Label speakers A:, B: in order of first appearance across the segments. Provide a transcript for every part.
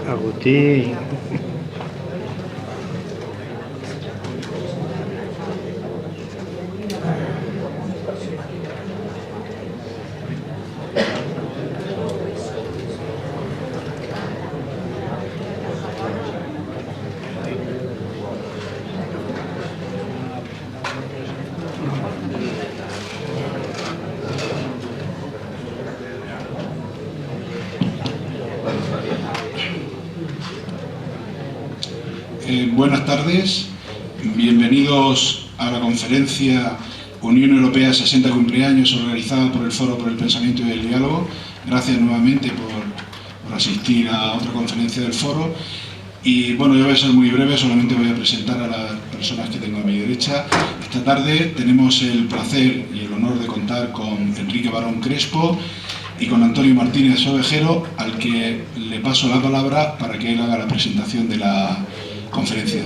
A: Agustín.
B: Buenas tardes, bienvenidos a la conferencia Unión Europea 60 cumpleaños organizada por el Foro por el Pensamiento y el Diálogo. Gracias nuevamente por asistir a otra conferencia del Foro. Y bueno, yo voy a ser muy breve, solamente voy a presentar a las personas que tengo a mi derecha. Esta tarde tenemos el placer y el honor de contar con Enrique Barón Crespo y con Antonio Martínez Ovejero, al que le paso la palabra para que él haga la presentación de la conferencia.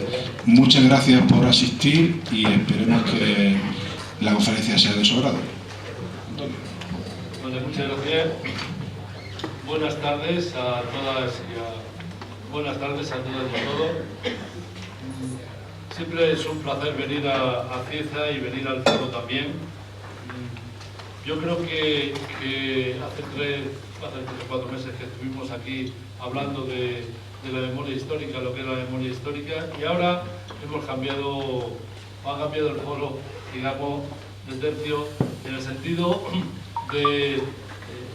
B: Muchas gracias por asistir y esperemos que la conferencia sea de su agrado. Antonio.
C: Bueno, muchas gracias. Buenas tardes a todas buenas tardes a todas y a todos. Siempre es un placer venir a Cieza y venir al foro también. Yo creo que hace 3 o 4 meses que estuvimos aquí hablando de la memoria histórica, lo que es la memoria histórica, y ahora ha cambiado el foro, digamos, de tercio, en el sentido de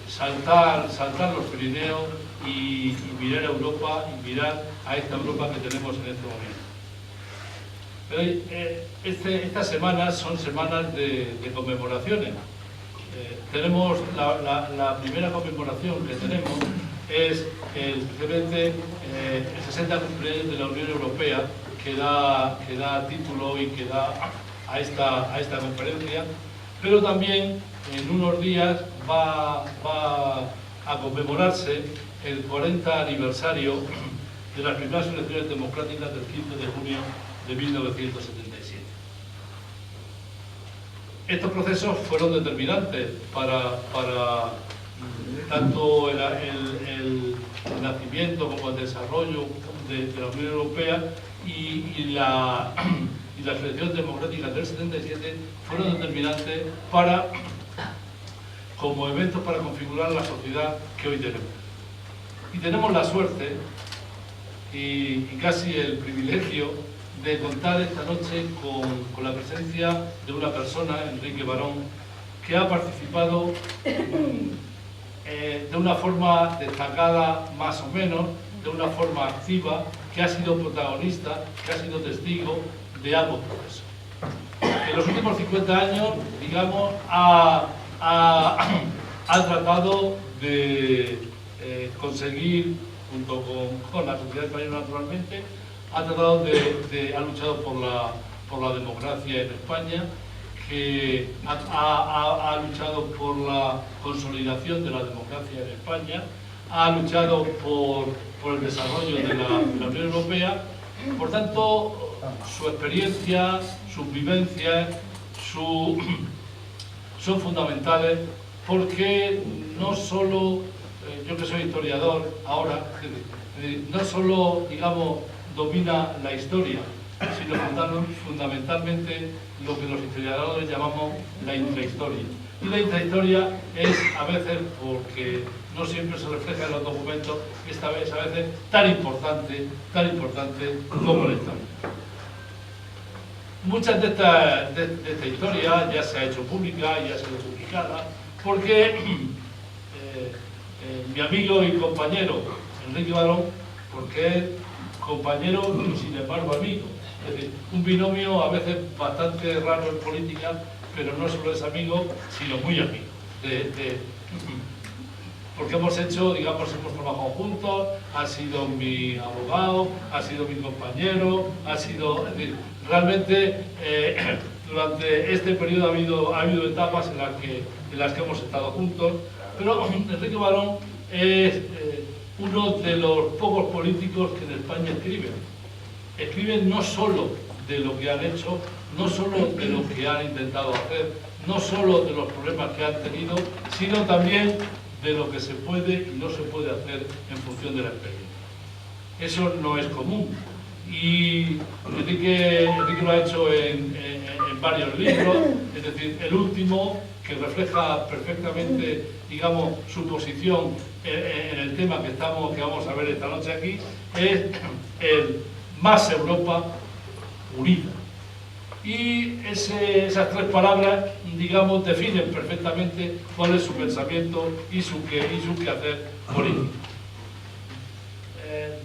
C: saltar los Pirineos y mirar a Europa, y mirar a esta Europa que tenemos en este momento. Pero estas semanas son semanas de conmemoraciones. Tenemos la primera conmemoración que tenemos es precisamente el 60 cumpleaños de la Unión Europea, que da título y que da a esta conferencia, pero también en unos días va a conmemorarse el 40 aniversario de las primeras elecciones democráticas del 15 de junio de 1977. Estos procesos fueron determinantes para tanto el nacimiento como el desarrollo de la Unión Europea, y las elecciones democráticas del 77 fueron determinantes como eventos para configurar la sociedad que hoy tenemos. Y tenemos la suerte y casi el privilegio de contar esta noche con la presencia de una persona, Enrique Barón, que ha participado de una forma destacada, más o menos, de una forma activa, que ha sido protagonista, que ha sido testigo de ambos procesos. En los últimos 50 años, digamos, ha tratado de conseguir, junto con la sociedad española naturalmente, ha luchado por la democracia en España, que ha luchado por la consolidación de la democracia en España, ha luchado por el desarrollo de la Unión Europea. Por tanto, su experiencia, sus vivencias, son fundamentales, porque no solo, yo que soy historiador ahora, no solo, digamos, domina la historia, sino fundamentalmente lo que los historiadores llamamos la intrahistoria. Y la intrahistoria es, a veces, porque no siempre se refleja en los documentos, esta vez a veces tan importante como la historia. Muchas de esta historia ya se ha hecho pública, ya se ha hecho publicada, porque mi amigo y compañero Enrique Barón, porque es compañero y sin embargo amigo. Es decir, un binomio a veces bastante raro en política, pero no solo es amigo, sino muy amigo. Porque hemos trabajado juntos, ha sido mi abogado, ha sido mi compañero, es decir, realmente durante este periodo ha habido etapas en las que hemos estado juntos, pero Enrique Barón es uno de los pocos políticos que en España escriben no solo de lo que han hecho, no solo de lo que han intentado hacer, no solo de los problemas que han tenido, sino también de lo que se puede y no se puede hacer en función de la experiencia. Eso no es común. Y Enrique lo ha hecho en varios libros, es decir, el último, que refleja perfectamente, digamos, su posición en el tema que vamos a ver esta noche aquí, es el Más Europa Unida. Y esas tres palabras, digamos, definen perfectamente cuál es su pensamiento y su quehacer político.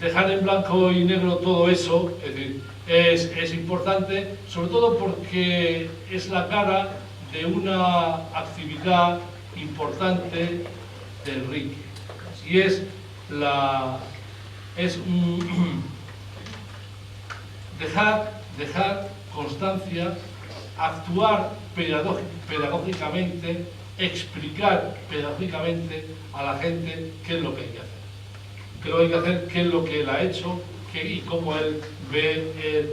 C: Dejar en blanco y negro todo eso, es decir, es importante, sobre todo porque es la cara de una actividad importante de Enrique, y es dejar constancia, actuar pedagógicamente, explicar pedagógicamente a la gente qué es lo que hay que hacer. Qué es lo que él ha hecho y cómo él ve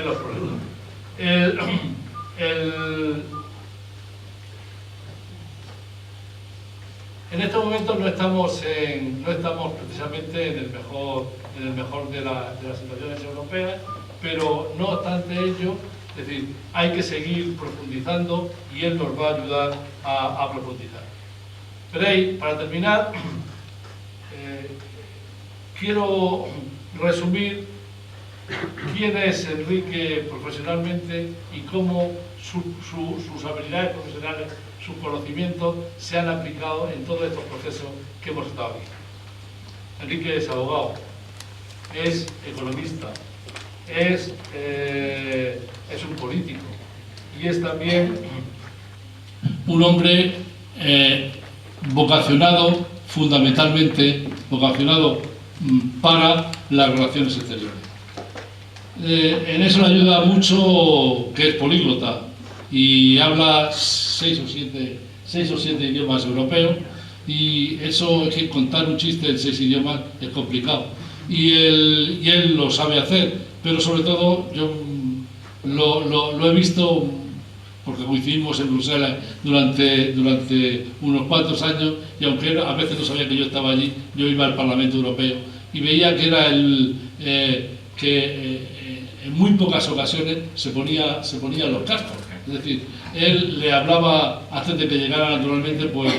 C: los problemas. En estos momentos no estamos precisamente en el mejor de las situaciones europeas, pero no obstante ello, es decir, hay que seguir profundizando y él nos va a ayudar a profundizar. Veréis, para terminar, quiero resumir quién es Enrique profesionalmente y cómo sus habilidades profesionales, sus conocimientos se han aplicado en todos estos procesos que hemos estado viendo. Enrique es abogado, es economista, es un político y es también un hombre vocacionado, fundamentalmente vocacionado para las relaciones exteriores. En eso le ayuda mucho que es políglota y habla 6 o 7 idiomas europeos, y eso es que contar un chiste en 6 idiomas es complicado, y él lo sabe hacer, pero sobre todo yo lo he visto porque coincidimos en Bruselas durante unos cuantos años, y aunque a veces no sabía que yo estaba allí, yo iba al Parlamento Europeo y veía que era en muy pocas ocasiones se ponía los cascos. Es decir, él le hablaba, antes de que llegara naturalmente, pues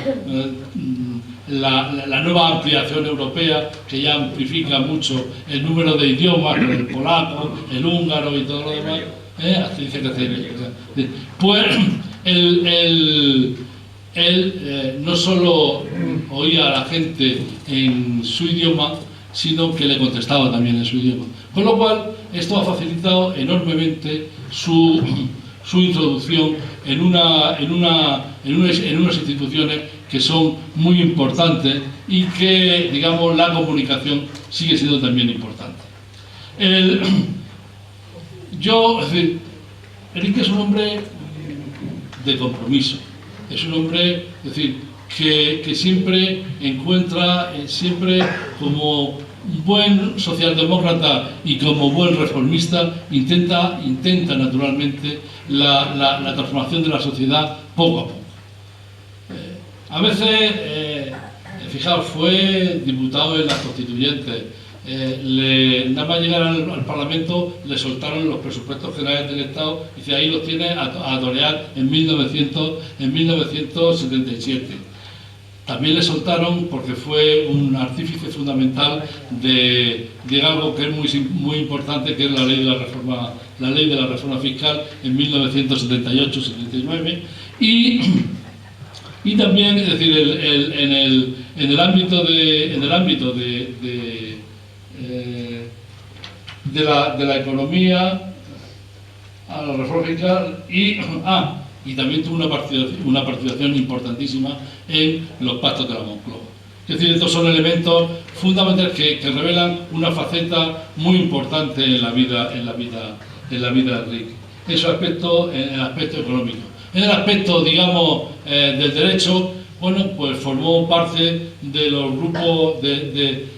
C: la nueva ampliación europea, que ya amplifica mucho el número de idiomas, el polaco, el húngaro y todo lo demás. Hasta dice que pues él no solo oía a la gente en su idioma, sino que le contestaba también en su idioma. Con lo cual, esto ha facilitado enormemente su introducción en unas instituciones que son muy importantes y que, digamos, la comunicación sigue siendo también importante. Es decir, Enrique es un hombre de compromiso, es un hombre, es decir, que siempre encuentra, siempre como buen socialdemócrata y como buen reformista, intenta naturalmente la transformación de la sociedad poco a poco. A veces, fijaos, fue diputado en las constituyentes. Nada más llegar al Parlamento le soltaron los presupuestos generales del Estado y dice, ahí los tiene a torear en 1977. También le soltaron porque fue un artífice fundamental de algo que es muy importante, que es la ley de la reforma fiscal en 1978-79, y también, es decir, en el ámbito de la economía, a la reforma fiscal, y también tuvo una participación importantísima en los pactos de la Moncloa. Es decir, estos son elementos fundamentales que revelan una faceta muy importante en la vida de Enrique. Ese aspecto, en el aspecto económico. En el aspecto, digamos, del derecho, bueno, pues formó parte de los grupos de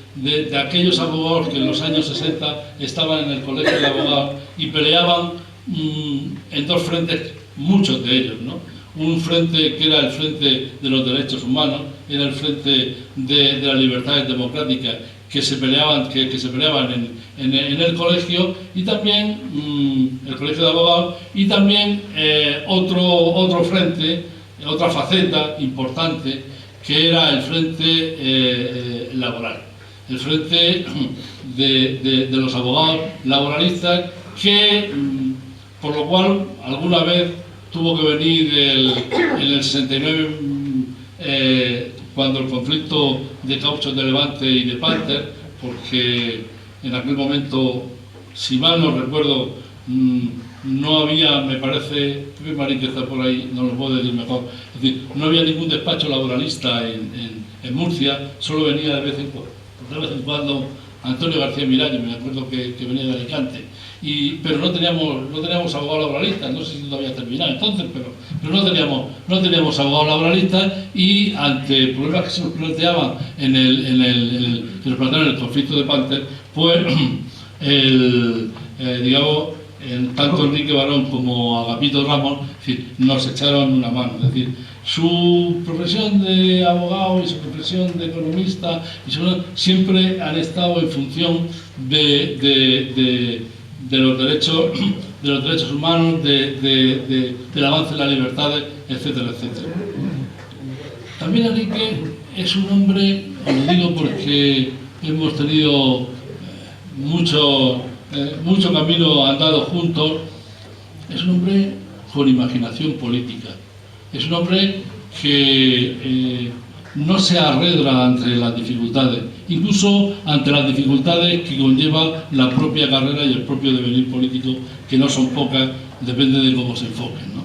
C: aquellos abogados que en los años 60 estaban en el colegio de abogados y peleaban en dos frentes, muchos de ellos, ¿no? Un frente que era el frente de los derechos humanos, era el frente de las libertades democráticas, que se peleaban en el colegio, y también el colegio de abogados, y también otro frente, otra faceta importante, que era el frente laboral, el frente de los abogados laboralistas, que por lo cual alguna vez tuvo que venir en el 69, cuando el conflicto de Cauchos de Levante y de Panther, porque en aquel momento, si mal no recuerdo, no había, me parece, Pepe Marín, que está por ahí, no lo puedo decir mejor, es decir, no había ningún despacho laboralista en Murcia, solo venía de vez en cuando Antonio García Miralles, me acuerdo que venía de Alicante, pero no teníamos abogados laboralistas, no sé si todavía terminado entonces, pero no teníamos abogados laboralistas, y ante problemas que se nos planteaban en el conflicto de Panther, pues digamos, tanto Enrique Barón como Agapito Ramos, es decir, nos echaron una mano. Es decir, su profesión de abogado y su profesión de economista siempre han estado en función de los derechos humanos, del avance de las libertades, etcétera, etcétera. También Enrique es un hombre, os lo digo porque hemos tenido mucho camino andado juntos, es un hombre con imaginación política, es un hombre que no se arredra ante las dificultades, incluso ante las dificultades que conlleva la propia carrera y el propio devenir político, que no son pocas, depende de cómo se enfoquen, ¿no?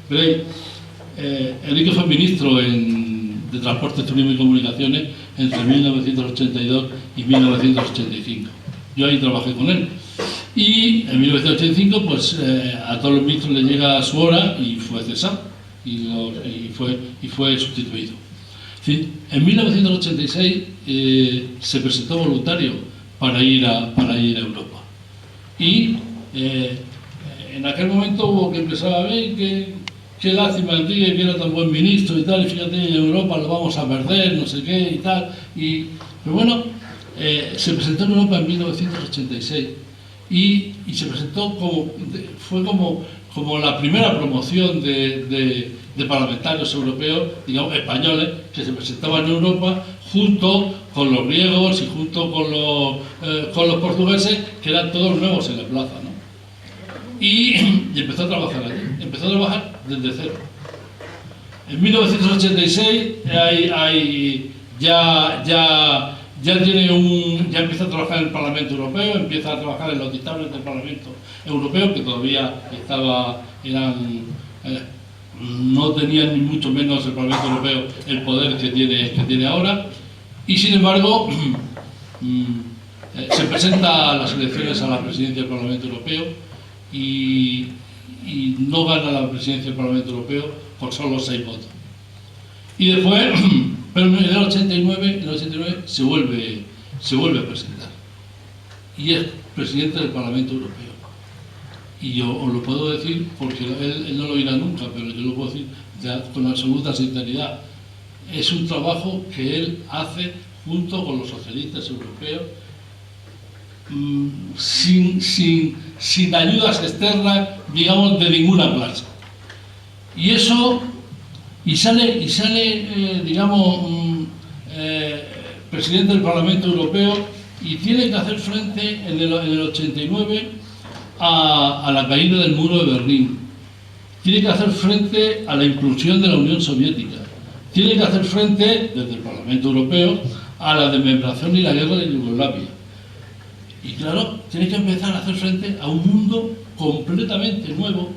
C: Veréis, Enrique fue ministro de Transportes, Turismo y Comunicaciones entre 1982 y 1985. Yo ahí trabajé con él. Y en 1985, pues a todos los ministros les llega su hora y fue cesado y fue sustituido. En 1986 se presentó voluntario para ir a Europa. Y en aquel momento hubo que empezar a ver qué lástima, Enrique, que era tan buen ministro y tal, y fíjate, en Europa lo vamos a perder, no sé qué y tal. Pero bueno, se presentó en Europa en 1986 y se presentó fue como la primera promoción de parlamentarios europeos, digamos españoles, que se presentaban en Europa junto con los griegos y junto con los portugueses, que eran todos nuevos en la plaza, ¿no? Y empezó a trabajar allí, empezó a trabajar desde cero. En 1986 ya empieza a trabajar en el Parlamento Europeo, empieza a trabajar en los dictámenes del Parlamento Europeo, que todavía no tenían ni mucho menos el Parlamento Europeo el poder que tiene ahora, y sin embargo se presenta a las elecciones a la presidencia del Parlamento Europeo y no gana la presidencia del Parlamento Europeo por solo 6 votos. Y después, pero en el 89 se vuelve a presentar y es presidente del Parlamento Europeo. Y yo os lo puedo decir porque él no lo dirá nunca, pero yo lo puedo decir con absoluta sinceridad. Es un trabajo que él hace junto con los socialistas europeos, sin ayudas externas, digamos, de ninguna clase. Y eso, y sale presidente del Parlamento Europeo, y tiene que hacer frente en el 89 a la caída del muro de Berlín. Tiene que hacer frente a la inclusión de la Unión Soviética. Tiene que hacer frente, desde el Parlamento Europeo, a la desmembración y la guerra de Yugoslavia. Y claro, tiene que empezar a hacer frente a un mundo completamente nuevo,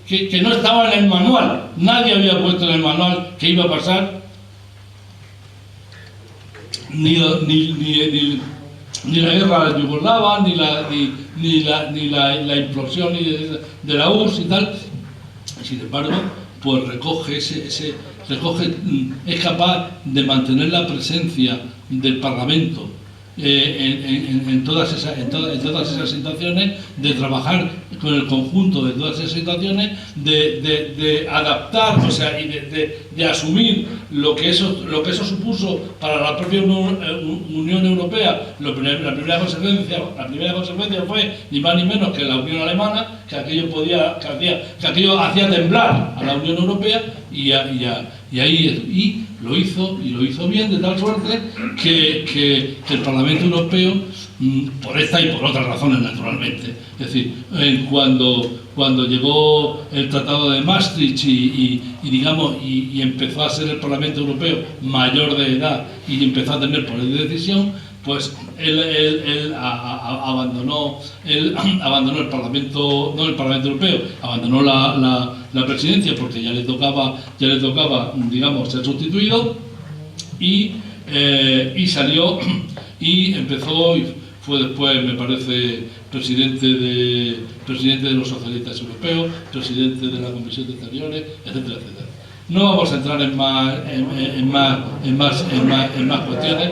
C: que no estaba en el manual. Nadie había puesto en el manual que iba a pasar ni la guerra yugoslava, ni la implosión de la URSS y tal. Sin embargo, pues es capaz de mantener la presencia del Parlamento en todas esas situaciones, de trabajar conjunto de todas esas situaciones, de adaptar, o sea, y de asumir lo que eso supuso para la propia Unión Europea. La primera consecuencia fue ni más ni menos que la Unión Alemana, que aquello hacía temblar a la Unión Europea, y lo hizo bien, de tal suerte que el Parlamento Europeo, por esta y por otras razones naturalmente, es decir, cuando llegó el Tratado de Maastricht y empezó a ser el Parlamento Europeo mayor de edad y empezó a tener poder de decisión, pues él abandonó el Parlamento, no el Parlamento Europeo, abandonó la presidencia porque ya le tocaba, digamos, ser sustituido, y salió y empezó, y fue después, me parece, presidente de los socialistas europeos, presidente de la Comisión de Exteriores, etcétera, etcétera. No vamos a entrar en más cuestiones,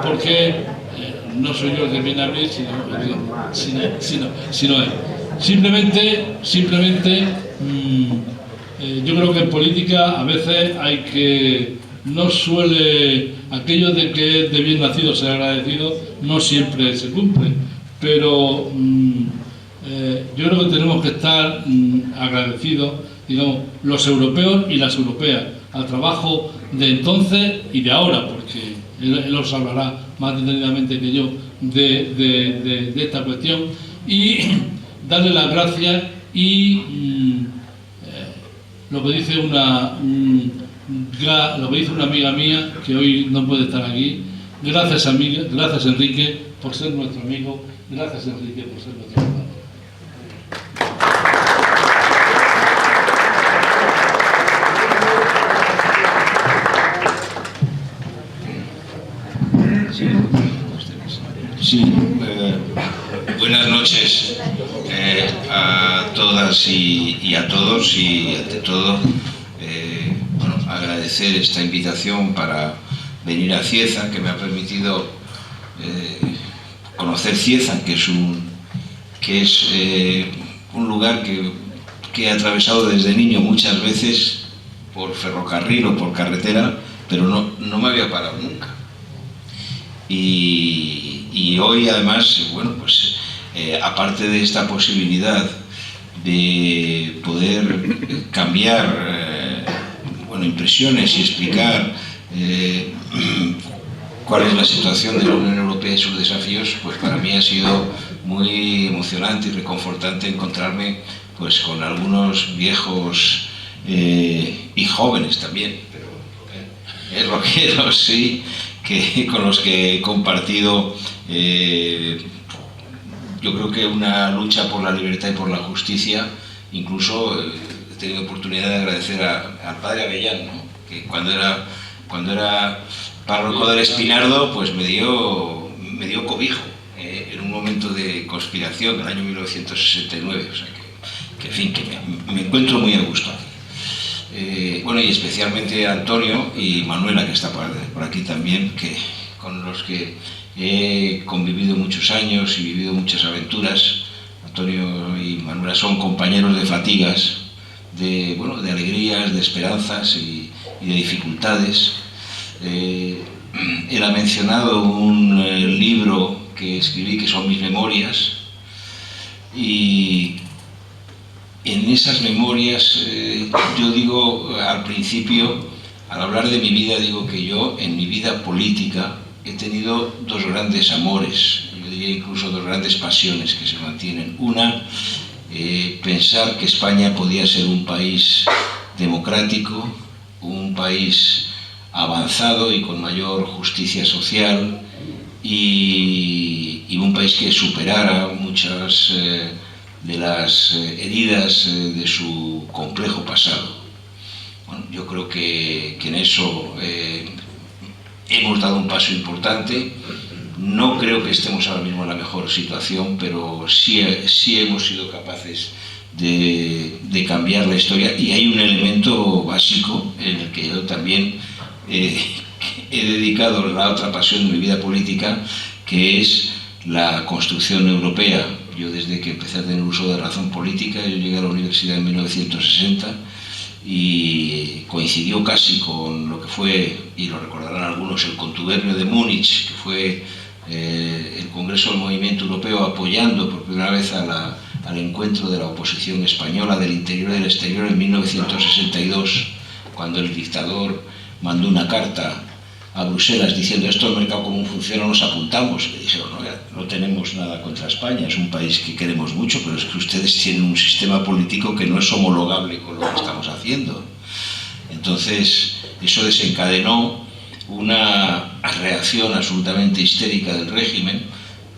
C: porque no soy yo el que viene a abrir, sino él. Simplemente yo creo que en política a veces no suele, aquello de que de bien nacido ser agradecido, no siempre se cumple, pero yo creo que tenemos que estar agradecidos, digamos, los europeos y las europeas, al trabajo de entonces y de ahora, porque él os hablará más detenidamente que yo de esta cuestión, y darle las gracias, y lo que dice una amiga mía que hoy no puede estar aquí: gracias amiga, gracias Enrique por ser nuestro amigo, gracias Enrique por ser nuestro hermano.
A: Sí, buenas noches a todas y a todos, y ante todo agradecer esta invitación para venir a Cieza, que me ha permitido conocer Cieza, que es un lugar que he atravesado desde niño muchas veces por ferrocarril o por carretera, pero no me había parado nunca. Y hoy además, bueno, pues aparte de esta posibilidad de poder cambiar impresiones y explicar cuál es la situación de la Unión Europea y sus desafíos, pues para mí ha sido muy emocionante y reconfortante encontrarme pues con algunos viejos y jóvenes también, pero rockeros, sí, con los que he compartido yo creo que una lucha por la libertad y por la justicia. Incluso he tenido oportunidad de agradecer al padre Avellán, ¿no?, que cuando era párroco del Espinardo, pues me dio cobijo en un momento de conspiración del año 1969, o sea que en fin, que me encuentro muy a gusto aquí. Y especialmente a Antonio y Manuela, que está por aquí también, con los que he convivido muchos años y vivido muchas aventuras. Antonio y Manuela son compañeros de fatigas, de alegrías, de esperanzas y de dificultades. Él ha mencionado un libro que escribí, que son mis memorias, y en esas memorias yo digo al principio, al hablar de mi vida, digo que yo en mi vida política he tenido dos grandes amores, yo diría incluso dos grandes pasiones que se mantienen. Una, pensar que España podía ser un país democrático, un país avanzado y con mayor justicia social, y un país que superara muchas de las heridas de su complejo pasado. Bueno, yo creo que en eso hemos dado un paso importante. No creo que estemos ahora mismo en la mejor situación, pero sí hemos sido capaces de cambiar la historia, y hay un elemento básico en el que yo también he dedicado la otra pasión de mi vida política, que es la construcción europea, Yo desde que empecé a tener uso de razón política, yo llegué a la universidad en 1960 y coincidió casi con lo que fue, y lo recordarán algunos, el contubernio de Múnich, que fue el Congreso del Movimiento Europeo apoyando por primera vez al encuentro de la oposición española del interior y del exterior en 1962, cuando el dictador mandó una carta a Bruselas diciendo esto del mercado común funciona, nos apuntamos. Le dijeron, no tenemos nada contra España, es un país que queremos mucho, pero es que ustedes tienen un sistema político que no es homologable con lo que estamos haciendo. Entonces, eso desencadenó una reacción absolutamente histérica del régimen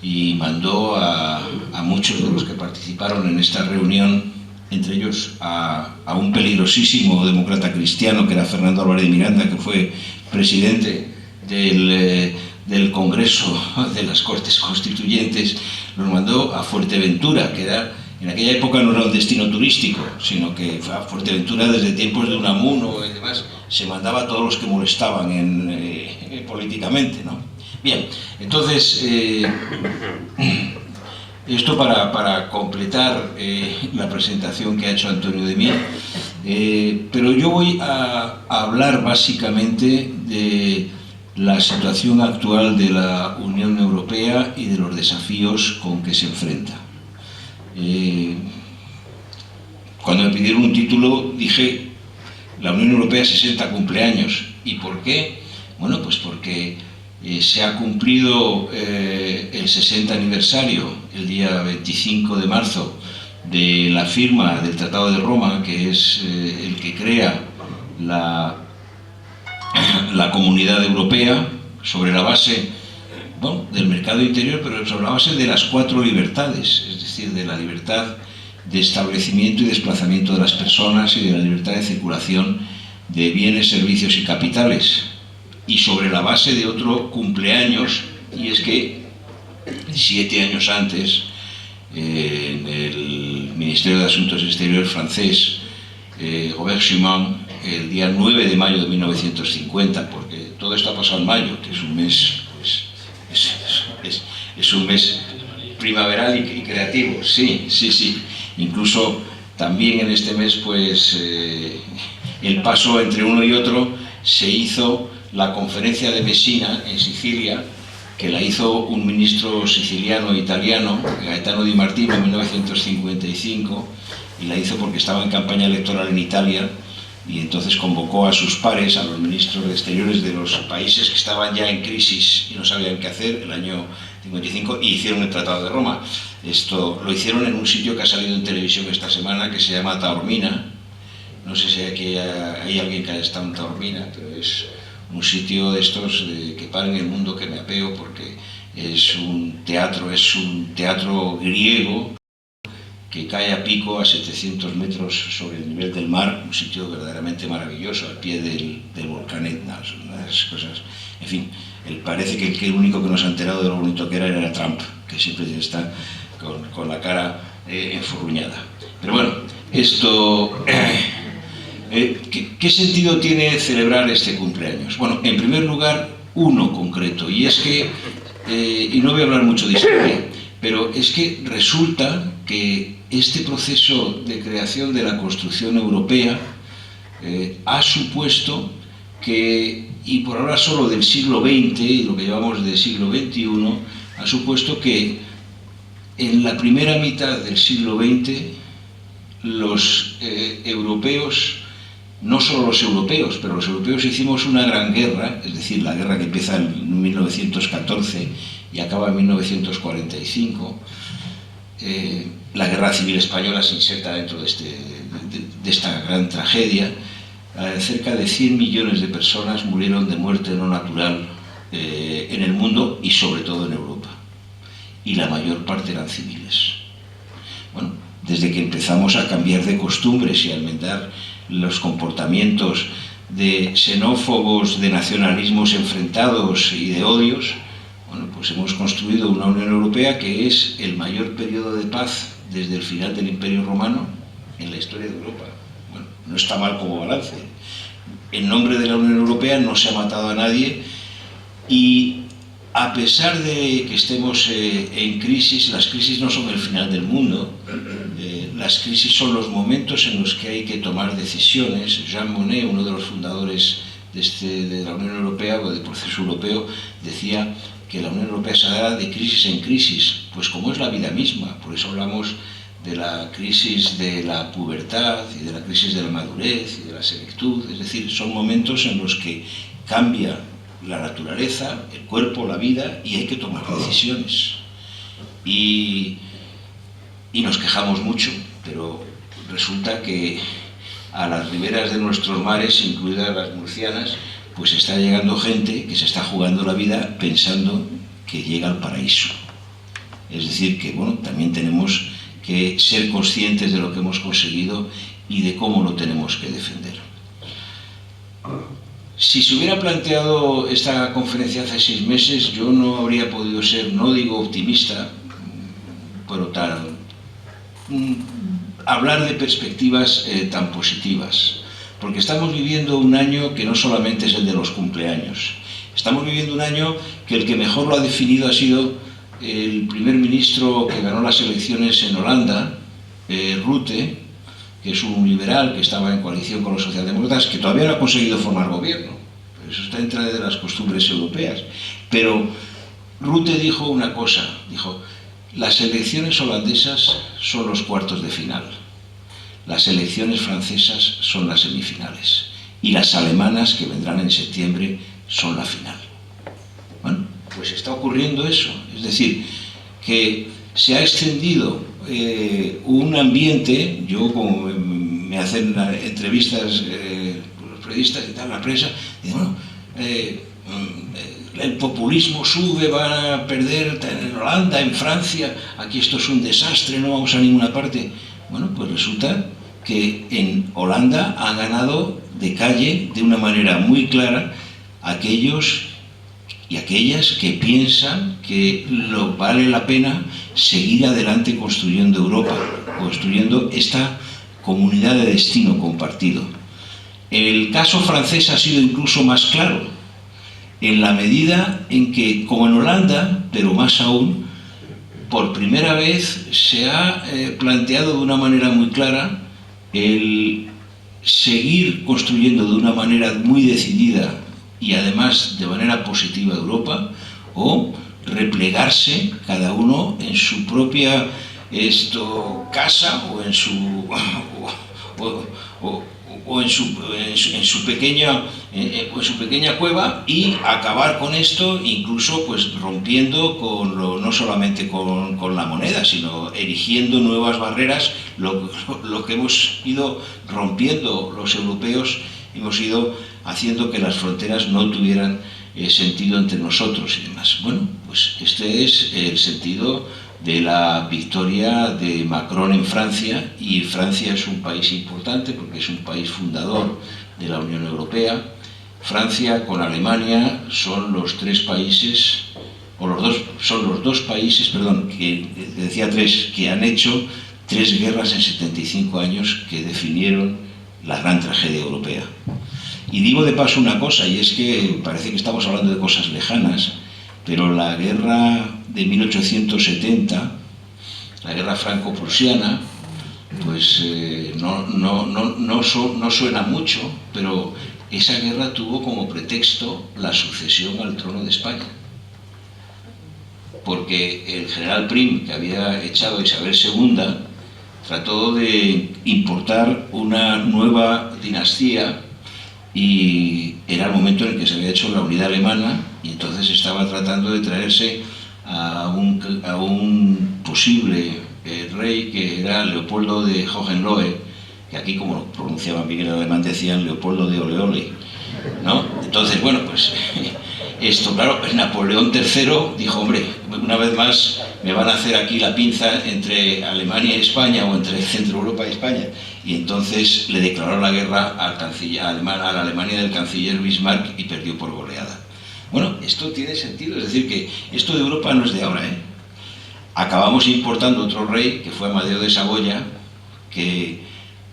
A: y mandó a muchos de los que participaron en esta reunión, entre ellos a un peligrosísimo demócrata cristiano que era Fernando Álvarez de Miranda, que fue presidente del Congreso de las Cortes Constituyentes, los mandó a Fuerteventura, que era, en aquella época no era un destino turístico, sino que a Fuerteventura desde tiempos de Unamuno y demás se mandaba a todos los que molestaban políticamente, ¿no? Bien, entonces esto para completar la presentación que ha hecho Antonio de mí, pero yo voy a hablar básicamente de la situación actual de la Unión Europea y de los desafíos con que se enfrenta. Cuando me pidieron un título dije la Unión Europea 60 cumpleaños. ¿Y por qué? Bueno, pues porque se ha cumplido el 60 aniversario, el día 25 de marzo, de la firma del Tratado de Roma, que es el que crea la Comunidad Europea sobre la base, bueno, del mercado interior, pero sobre la base de las 4 libertades, es decir, de la libertad de establecimiento y desplazamiento de las personas y de la libertad de circulación de bienes, servicios y capitales. Y sobre la base de otro cumpleaños, y es que 7 años antes, en el Ministerio de Asuntos Exteriores francés, Robert Schuman, el día 9 de mayo de 1950, porque todo esto ha pasado en mayo, que es un mes, pues, es un mes primaveral y creativo, sí. Incluso también en este mes, pues, el paso entre uno y otro se hizo la conferencia de Messina en Sicilia, que la hizo un ministro siciliano italiano, Gaetano Di Martino, en 1955, y la hizo porque estaba en campaña electoral en Italia, y entonces convocó a sus pares, a los ministros de Exteriores de los países que estaban ya en crisis y no sabían qué hacer, el año 55, y hicieron el Tratado de Roma. Esto lo hicieron en un sitio que ha salido en televisión esta semana, que se llama Taormina. No sé si aquí hay alguien que haya estado en Taormina, pero es un sitio de estos que para en el mundo, que me apeo, porque es un teatro griego que cae a pico a 700 metros sobre el nivel del mar, un sitio verdaderamente maravilloso, al pie del volcán Etna, son unas cosas. En fin, parece que el único que nos ha enterado de lo bonito que era Trump, que siempre está con la cara enfurruñada. Pero bueno, esto... ¿Qué sentido tiene celebrar este cumpleaños? Bueno, en primer lugar, uno concreto, y es que, y no voy a hablar mucho de historia, pero es que resulta que este proceso de creación de la construcción europea ha supuesto que, y por ahora solo del siglo XX, y lo que llevamos del siglo XXI, ha supuesto que en la primera mitad del siglo XX los europeos, no solo los europeos, pero los europeos hicimos una gran guerra, es decir, la guerra que empieza en 1914 y acaba en 1945. La guerra civil española se inserta dentro de esta gran tragedia. Cerca de 100 millones de personas murieron de muerte no natural en el mundo y sobre todo en Europa. Y la mayor parte eran civiles. Bueno, desde que empezamos a cambiar de costumbres y a enmendar los comportamientos de xenófobos, de nacionalismos enfrentados y de odios, bueno, pues hemos construido una Unión Europea que es el mayor periodo de paz desde el final del Imperio Romano en la historia de Europa. Bueno, no está mal como balance. En nombre de la Unión Europea no se ha matado a nadie y a pesar de que estemos en crisis, las crisis no son el final del mundo. Las crisis son los momentos en los que hay que tomar decisiones. Jean Monnet, uno de los fundadores de la Unión Europea o del proceso europeo, decía que la Unión Europea se dará de crisis en crisis, pues como es la vida misma. Por eso hablamos de la crisis de la pubertad y de la crisis de la madurez y de la senectud. Es decir, son momentos en los que cambia la naturaleza, el cuerpo, la vida, y hay que tomar decisiones. Y nos quejamos mucho, pero resulta que a las riberas de nuestros mares, incluidas las murcianas, pues está llegando gente que se está jugando la vida pensando que llega al paraíso. Es decir, que bueno, también tenemos que ser conscientes de lo que hemos conseguido y de cómo lo tenemos que defender. Si se hubiera planteado esta conferencia hace 6 meses, yo no habría podido ser, no digo optimista, pero hablar de perspectivas tan positivas. Porque estamos viviendo un año que no solamente es el de los cumpleaños. Estamos viviendo un año que el que mejor lo ha definido ha sido el primer ministro que ganó las elecciones en Holanda, Rutte, que es un liberal que estaba en coalición con los socialdemócratas, que todavía no ha conseguido formar gobierno. Eso está dentro de las costumbres europeas. Pero Rutte dijo una cosa, dijo: las elecciones holandesas son los cuartos de final, las elecciones francesas son las semifinales y las alemanas, que vendrán en septiembre, son la final. Bueno, pues está ocurriendo eso. Es decir, que se ha extendido un ambiente. Yo, como me hacen entrevistas los periodistas y tal, la prensa, digo, bueno, el populismo sube, van a perder en Holanda, en Francia, aquí esto es un desastre, no vamos a ninguna parte. Bueno, pues resulta que en Holanda han ganado de calle, de una manera muy clara, aquellos y aquellas que piensan que vale la pena seguir adelante construyendo Europa, construyendo esta comunidad de destino compartido. El caso francés ha sido incluso más claro, en la medida en que, como en Holanda, pero más aún, por primera vez se ha planteado de una manera muy clara el seguir construyendo de una manera muy decidida y además de manera positiva Europa, o replegarse cada uno en su propia casa o en su pequeña cueva, y acabar con esto, incluso pues rompiendo no solamente con la moneda, sino erigiendo nuevas barreras. Lo que hemos ido rompiendo los europeos, hemos ido haciendo que las fronteras no tuvieran sentido entre nosotros y demás. Bueno, pues este es el sentido de la victoria de Macron en Francia, y Francia es un país importante porque es un país fundador de la Unión Europea. Francia con Alemania son los 3 países, son los dos países, que decía 3, que han hecho 3 guerras en 75 años que definieron la gran tragedia europea. Y digo de paso una cosa, y es que parece que estamos hablando de cosas lejanas, pero la guerra de 1870, la guerra franco-prusiana, pues no suena mucho, pero esa guerra tuvo como pretexto la sucesión al trono de España. Porque el general Prim, que había echado a Isabel II, trató de importar una nueva dinastía, y era el momento en el que se había hecho la unidad alemana, y entonces estaba tratando de traerse a un posible rey, que era Leopoldo de Hohenlohe, que aquí, como pronunciaban bien el alemán, decían Leopoldo de Ole Ole, ¿no? Entonces, bueno, pues esto, claro, Napoleón III dijo: hombre, una vez más me van a hacer aquí la pinza entre Alemania y España, o entre Centro Europa y España. Y entonces le declaró la guerra a la Alemania del canciller Bismarck, y perdió por goleada. Bueno, esto tiene sentido, es decir, que esto de Europa no es de ahora, ¿eh? Acabamos importando otro rey, que fue Amadeo de Saboya, que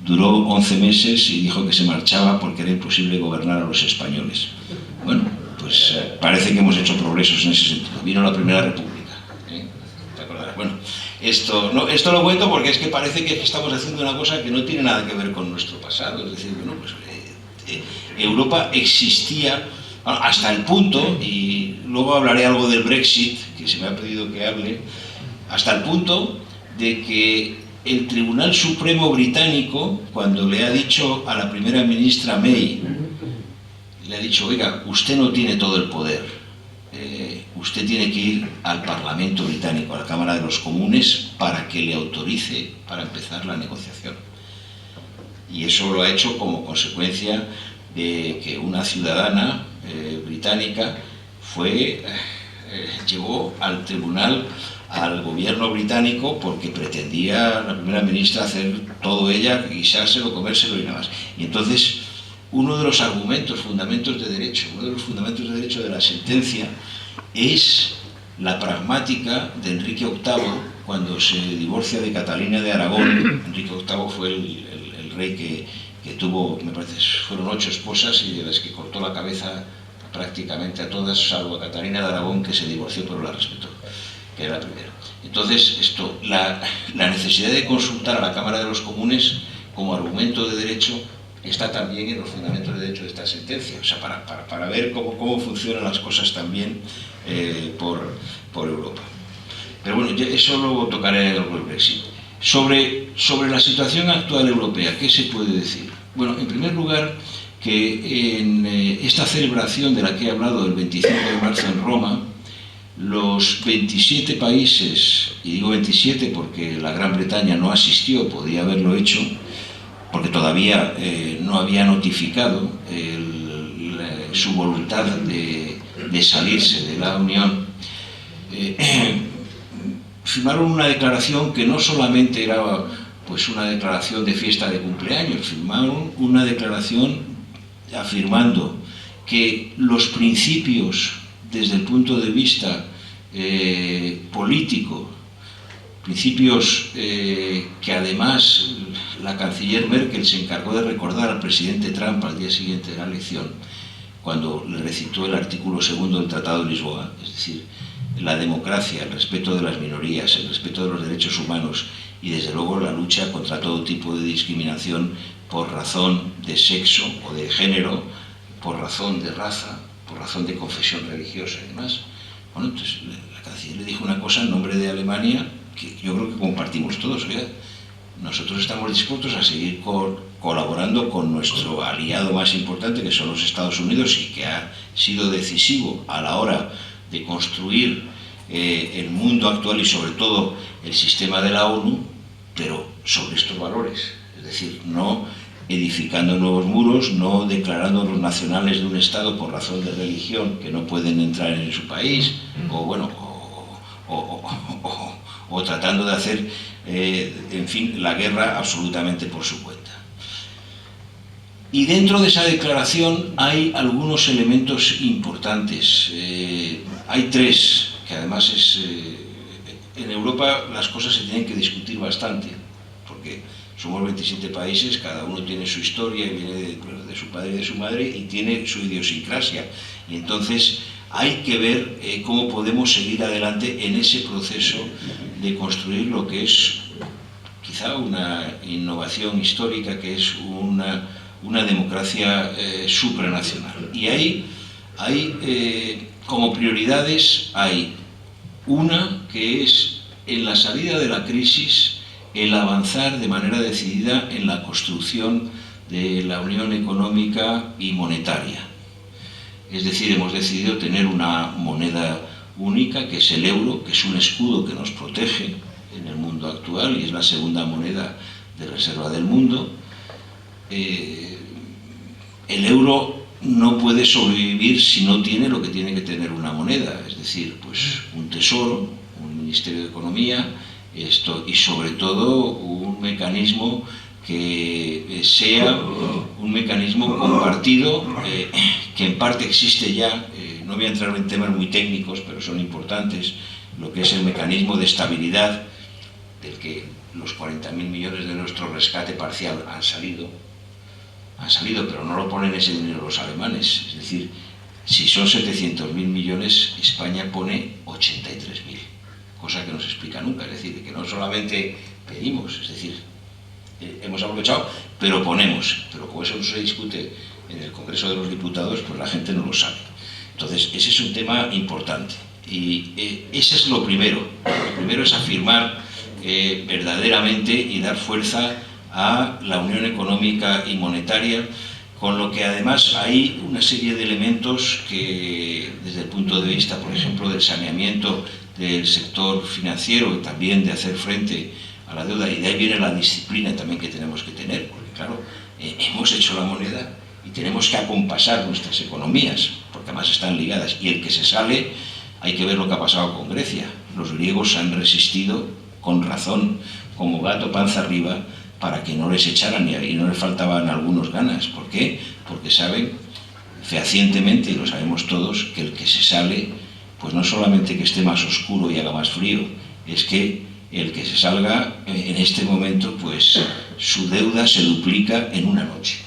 A: duró 11 meses y dijo que se marchaba porque era imposible gobernar a los españoles. Bueno, pues parece que hemos hecho progresos en ese sentido. Vino la Primera República, ¿te acordarás? Bueno, esto lo cuento porque es que parece que estamos haciendo una cosa que no tiene nada que ver con nuestro pasado. Es decir, bueno, pues Europa existía hasta el punto, y luego hablaré algo del Brexit, que se me ha pedido que hable, hasta el punto de que el Tribunal Supremo británico, cuando le ha dicho a la primera ministra May, le ha dicho, oiga, usted no tiene todo el poder, usted tiene que ir al Parlamento británico, a la Cámara de los Comunes, para que le autorice para empezar la negociación. Y eso lo ha hecho como consecuencia de que una ciudadana británica llevó al tribunal al gobierno británico porque pretendía la primera ministra hacer todo ella, guisárselo, comérselo y nada más. Y entonces uno de los fundamentos de derecho de la sentencia es la pragmática de Enrique VIII cuando se divorcia de Catalina de Aragón. Enrique VIII fue el rey que tuvo, me parece, fueron 8 esposas y de las que cortó la cabeza prácticamente a todas, salvo a Catalina de Aragón, que se divorció pero la respetó, que era la primera. Entonces, la necesidad de consultar a la Cámara de los Comunes como argumento de derecho está también en los fundamentos de derecho de esta sentencia, o sea, para ver cómo funcionan las cosas también por Europa. Pero bueno, eso luego tocaré algo el Brexit. Sobre la situación actual europea, ¿qué se puede decir? Bueno, en primer lugar, que en esta celebración de la que he hablado el 25 de marzo en Roma, los 27 países, y digo 27 porque la Gran Bretaña no asistió, podía haberlo hecho, porque todavía no había notificado su voluntad de salirse de la Unión, firmaron una declaración que no solamente era pues una declaración de fiesta de cumpleaños, firmaron una declaración afirmando que los principios desde el punto de vista político, principios que además la canciller Merkel se encargó de recordar al presidente Trump al día siguiente de la elección, cuando le recitó el artículo 2 del Tratado de Lisboa, es decir, la democracia, el respeto de las minorías, el respeto de los derechos humanos y desde luego la lucha contra todo tipo de discriminación por razón de sexo o de género, por razón de raza, por razón de confesión religiosa y demás. Bueno, entonces la canciller le dijo una cosa en nombre de Alemania que yo creo que compartimos todos. Oiga, nosotros estamos dispuestos a seguir colaborando con nuestro aliado más importante, que son los Estados Unidos, y que ha sido decisivo a la hora de construir el mundo actual y sobre todo el sistema de la ONU, pero sobre estos valores, es decir, no edificando nuevos muros, no declarando a los nacionales de un Estado por razón de religión que no pueden entrar en su país, o tratando de hacer, en fin, la guerra absolutamente por su cuenta. Y dentro de esa declaración hay algunos elementos importantes. Hay 3, que además en Europa las cosas se tienen que discutir bastante, porque somos 27 países, cada uno tiene su historia y viene de su padre y de su madre y tiene su idiosincrasia. Y entonces hay que ver cómo podemos seguir adelante en ese proceso de construir lo que es quizá una innovación histórica, que es una democracia supranacional. Y hay como prioridades, hay una que es, en la salida de la crisis, el avanzar de manera decidida en la construcción de la Unión Económica y Monetaria. Es decir, hemos decidido tener una moneda única, que es el euro, que es un escudo que nos protege en el mundo actual y es la segunda moneda de reserva del mundo. El euro no puede sobrevivir si no tiene lo que tiene que tener una moneda, es decir, pues un tesoro, un Ministerio de Economía, y sobre todo un mecanismo que sea un mecanismo compartido, que en parte existe ya. No voy a entrar en temas muy técnicos, pero son importantes, lo que es el mecanismo de estabilidad, del que los 40.000 millones de nuestro rescate parcial han salido, pero no lo ponen ese dinero los alemanes. Es decir, Si son 700.000 millones, España pone 83.000, cosa que no se explica nunca. Es decir, que no solamente pedimos, es decir, hemos aprovechado, pero ponemos. Pero como eso no se discute en el Congreso de los Diputados, pues la gente no lo sabe. Entonces, ese es un tema importante. Y ese es lo primero. Lo primero es afirmar verdaderamente y dar fuerza a la Unión Económica y Monetaria, con lo que además hay una serie de elementos que, desde el punto de vista, por ejemplo, del saneamiento del sector financiero y también de hacer frente a la deuda, y de ahí viene la disciplina también que tenemos que tener, porque claro, hemos hecho la moneda y tenemos que acompasar nuestras economías, porque además están ligadas, y el que se sale, hay que ver lo que ha pasado con Grecia. Los griegos han resistido con razón, como gato panza arriba, para que no les echaran y no les faltaban algunos ganas. ¿Por qué? Porque saben fehacientemente, y lo sabemos todos, que el que se sale, pues no solamente que esté más oscuro y haga más frío, es que el que se salga en este momento, pues su deuda se duplica en una noche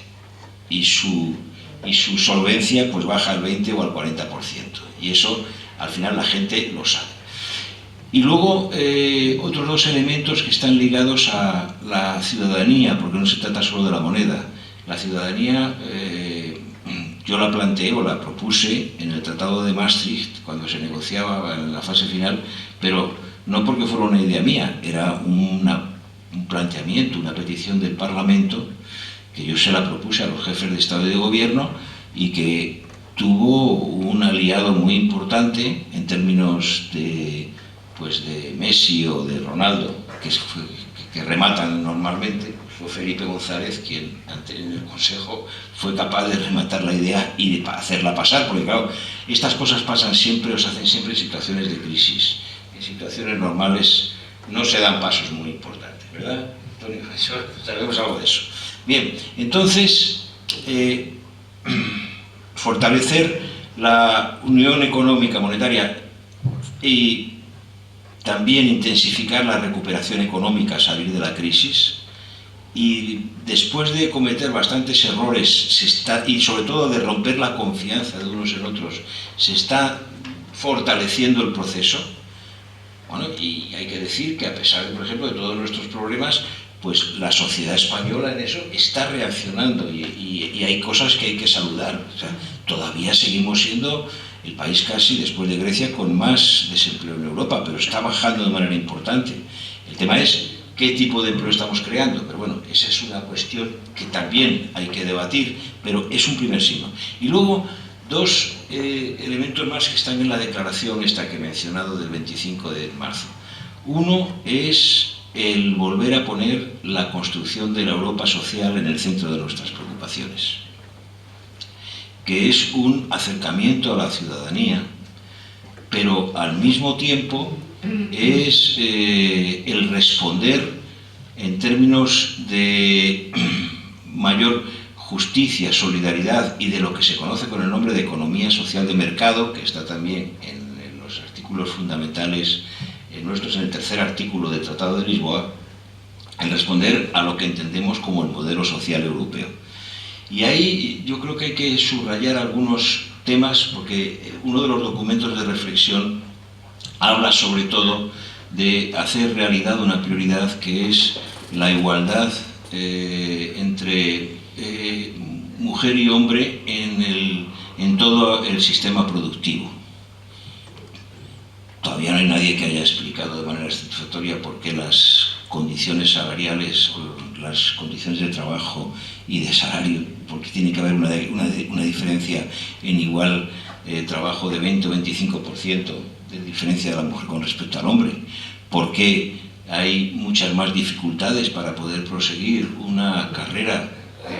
A: y su solvencia pues baja al 20 o al 40%, y eso al final la gente lo sabe. Y luego otros dos elementos que están ligados a la ciudadanía, porque no se trata solo de la moneda. La ciudadanía, yo la planteé o la propuse en el Tratado de Maastricht cuando se negociaba en la fase final, pero no porque fuera una idea mía, era un planteamiento, una petición del Parlamento, que yo se la propuse a los jefes de Estado y de Gobierno, y que tuvo un aliado muy importante en términos de Messi o de Ronaldo, que rematan normalmente. Fue Felipe González quien, en el Consejo, fue capaz de rematar la idea y de hacerla pasar, porque claro, estas cosas pasan siempre, o se hacen siempre en situaciones de crisis. En situaciones normales no se dan pasos muy importantes, ¿verdad, Antonio? Sabemos algo de eso. Bien, entonces, fortalecer la Unión Económica Monetaria y también intensificar la recuperación económica, salir de la crisis, y después de cometer bastantes errores y sobre todo de romper la confianza de unos en otros, se está fortaleciendo el proceso. Bueno, y hay que decir que a pesar, por ejemplo, de todos nuestros problemas, pues la sociedad española en eso está reaccionando, y hay cosas que hay que saludar. O sea, todavía seguimos siendo el país casi después de Grecia con más desempleo en Europa, pero está bajando de manera importante. El tema es qué tipo de empleo estamos creando, pero bueno, esa es una cuestión que también hay que debatir, pero es un primer signo. Y luego, dos elementos más que están en la declaración esta que he mencionado del 25 de marzo. Uno es el volver a poner la construcción de la Europa social en el centro de nuestras preocupaciones, que es un acercamiento a la ciudadanía, pero al mismo tiempo es el responder en términos de mayor justicia, solidaridad y de lo que se conoce con el nombre de economía social de mercado, que está también en los artículos fundamentales nuestros, en el tercer artículo del Tratado de Lisboa, en responder a lo que entendemos como el modelo social europeo. Y ahí yo creo que hay que subrayar algunos temas, porque uno de los documentos de reflexión habla sobre todo de hacer realidad una prioridad que es la igualdad entre mujer y hombre en todo el sistema productivo. Todavía no hay nadie que haya explicado de manera satisfactoria por qué las condiciones salariales o las condiciones de trabajo y de salario, porque tiene que haber una diferencia en igual trabajo de 20 o 25% de diferencia de la mujer con respecto al hombre, porque hay muchas más dificultades para poder proseguir una carrera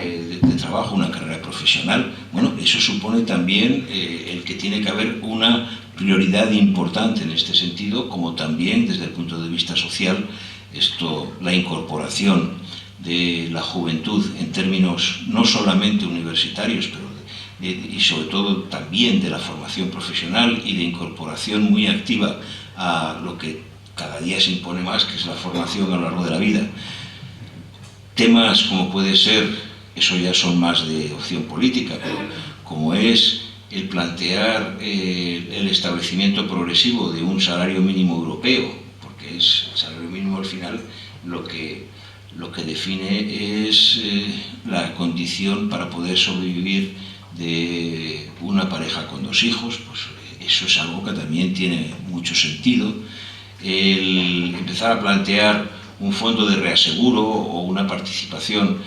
A: de trabajo, una carrera profesional. Bueno, eso supone también el que tiene que haber una prioridad importante en este sentido, como también desde el punto de vista social, la incorporación de la juventud en términos no solamente universitarios, pero y sobre todo también de la formación profesional y de incorporación muy activa a lo que cada día se impone más, que es la formación a lo largo de la vida. Temas como puede ser, eso ya son más de opción política, pero como es el plantear el establecimiento progresivo de un salario mínimo europeo, porque es el salario mínimo al final lo que define es la condición para poder sobrevivir de una pareja con 2 hijos, pues eso es algo que también tiene mucho sentido. El empezar a plantear un fondo de reaseguro o una participación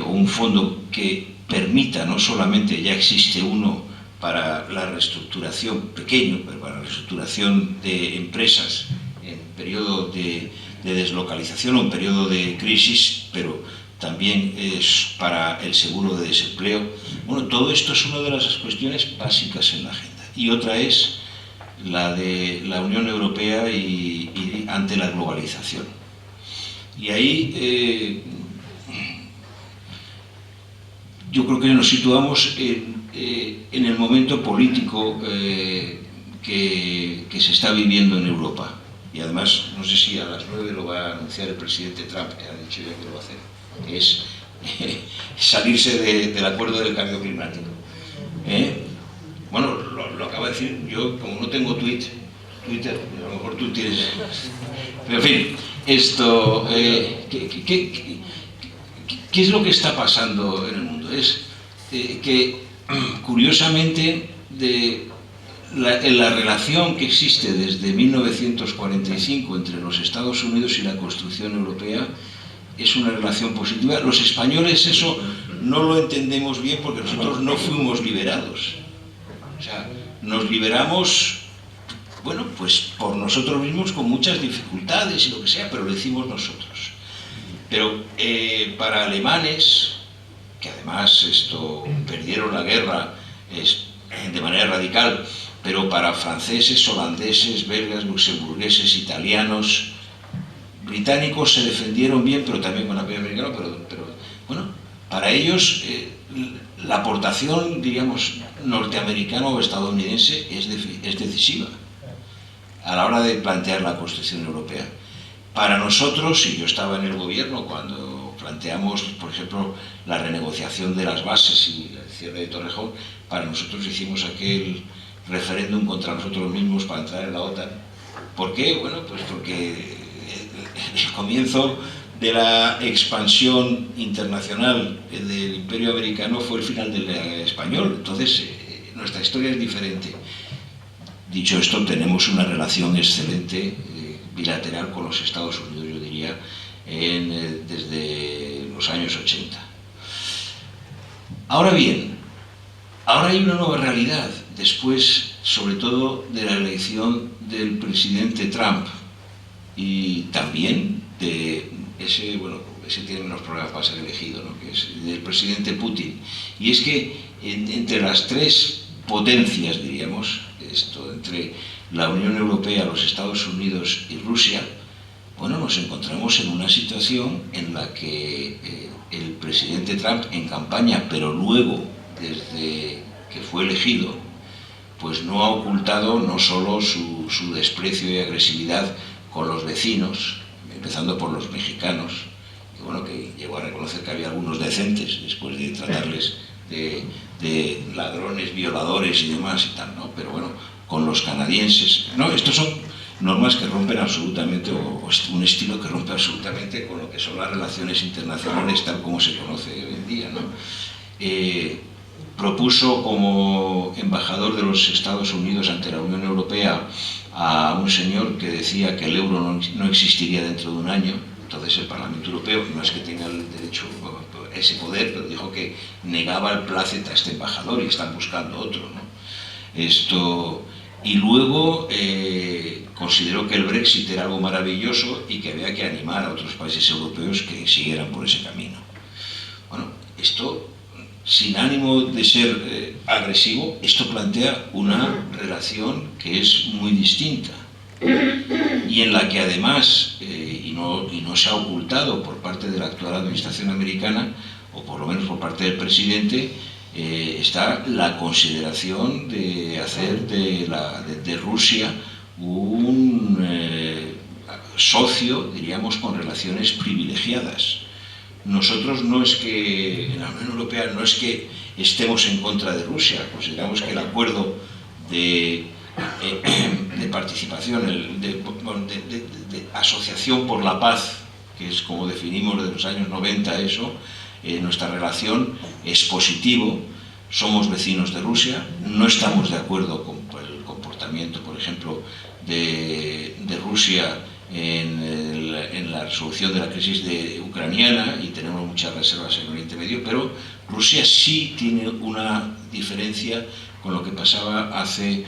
A: o un fondo que permita, no solamente ya existe uno para la reestructuración, pequeño, pero para la reestructuración de empresas en periodo de deslocalización o en periodo de crisis, pero también es para el seguro de desempleo. Bueno, todo esto es una de las cuestiones básicas en la agenda. Y otra es la de la Unión Europea y ante la globalización. Y ahí yo creo que nos situamos en el momento político que se está viviendo en Europa. Y además, no sé si a las 9 lo va a anunciar el presidente Trump, que ha dicho ya que lo va a hacer, es salirse del acuerdo del cambio climático. Bueno, lo acaba de decir, yo como no tengo Twitter, a lo mejor tú tienes... Pero en fin, esto... ¿qué es lo que está pasando en el mundo? Es que, curiosamente, en la relación que existe desde 1945 entre los Estados Unidos y la construcción europea es una relación positiva. Los españoles eso no lo entendemos bien porque nosotros no fuimos liberados. O sea, nos liberamos, bueno, pues por nosotros mismos con muchas dificultades y lo que sea, pero lo hicimos nosotros. Pero para alemanes, que además perdieron la guerra de manera radical, pero para franceses, holandeses, belgas, luxemburgueses, italianos, británicos se defendieron bien, pero también con apoyo americano, pero bueno, para ellos la aportación, diríamos, norteamericana o estadounidense es decisiva a la hora de plantear la construcción europea. Para nosotros, y yo estaba en el gobierno cuando planteamos, por ejemplo, la renegociación de las bases y el cierre de Torrejón, para nosotros hicimos aquel referéndum contra nosotros mismos para entrar en la OTAN. ¿Por qué? Bueno, pues porque el comienzo de la expansión internacional del Imperio americano fue el final del español. Entonces, nuestra historia es diferente. Dicho esto, tenemos una relación excelente bilateral con los Estados Unidos, yo diría, desde los años 80. Ahora bien, ahora hay una nueva realidad, después, sobre todo, de la elección del presidente Trump y también de ese tiene unos problemas para ser elegido, ¿no?, que es del presidente Putin. Y es que entre las 3 potencias, diríamos, entre la Unión Europea, los Estados Unidos y Rusia, bueno, nos encontramos en una situación en la que el presidente Trump en campaña, pero luego, desde que fue elegido, pues no ha ocultado no solo su desprecio y agresividad con los vecinos, empezando por los mexicanos, que bueno, que llegó a reconocer que había algunos decentes después de tratarles de ladrones, violadores y demás y tal, ¿no? Pero bueno, con los canadienses, no, estos son normas que rompen absolutamente, o un estilo que rompe absolutamente con lo que son las relaciones internacionales tal como se conoce hoy en día, ¿no? Propuso como embajador de los Estados Unidos ante la Unión Europea a un señor que decía que el euro no existiría dentro de un año. Entonces el Parlamento Europeo, no es que tenga el derecho, ese poder, pero dijo que negaba el plácet a este embajador y están buscando otro, ¿no? Y luego consideró que el Brexit era algo maravilloso y que había que animar a otros países europeos que siguieran por ese camino. Bueno, esto, sin ánimo de ser agresivo, esto plantea una relación que es muy distinta y en la que además, y no se ha ocultado por parte de la actual administración americana, o por lo menos por parte del presidente, está la consideración de hacer de Rusia un socio, diríamos, con relaciones privilegiadas. Nosotros no es que, en la Unión Europea, no es que estemos en contra de Rusia. Consideramos que el acuerdo de participación, de asociación por la paz, que es como definimos desde los años 90 eso, nuestra relación es positivo. Somos vecinos de Rusia, no estamos de acuerdo con el comportamiento, por ejemplo, de Rusia en la resolución de la crisis ucraniana, y tenemos muchas reservas en Oriente Medio, pero Rusia sí tiene una diferencia con lo que pasaba hace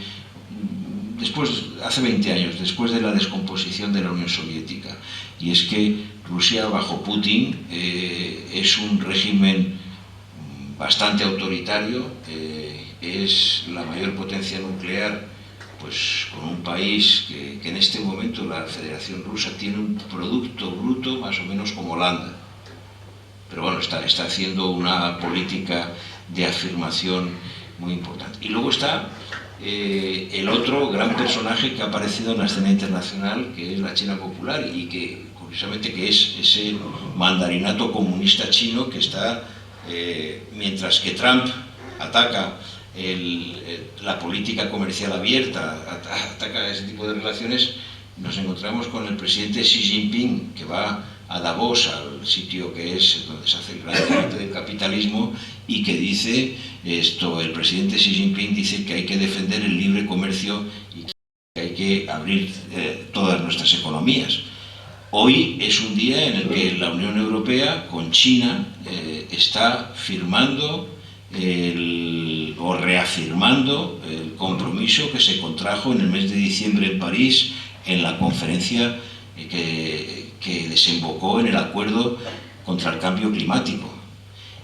A: 20 años, después de la descomposición de la Unión Soviética, y es que Rusia bajo Putin es un régimen bastante autoritario, es la mayor potencia nuclear, pues con un país que en este momento la Federación Rusa tiene un producto bruto más o menos como Holanda, pero bueno, está haciendo una política de afirmación muy importante. Y luego está el otro gran personaje que ha aparecido en la escena internacional, que es la China popular, y que curiosamente que es ese mandarinato comunista chino que está, mientras que Trump ataca la política comercial abierta, ataca ese tipo de relaciones, nos encontramos con el presidente Xi Jinping, que va a Davos, al sitio que es donde se hace el gran debate del capitalismo, y que dice esto, el presidente Xi Jinping dice que hay que defender el libre comercio y que hay que abrir todas nuestras economías. Hoy es un día en el que la Unión Europea con China está firmando o reafirmando el compromiso que se contrajo en el mes de diciembre en París, en la conferencia que desembocó en el acuerdo contra el cambio climático.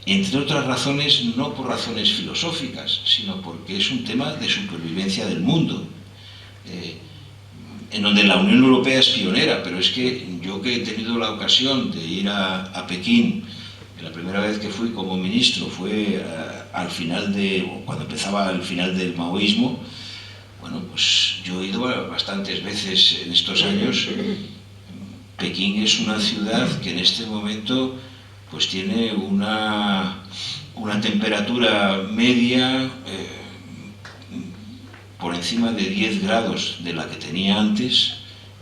A: Entre otras razones, no por razones filosóficas, sino porque es un tema de supervivencia del mundo, en donde la Unión Europea es pionera, pero es que yo que he tenido la ocasión de ir a Pekín, la primera vez que fui como ministro fue al final cuando empezaba el final del maoísmo. Bueno, pues yo he ido bastantes veces en estos años. Pekín es una ciudad que en este momento pues tiene una temperatura media por encima de 10 grados de la que tenía antes,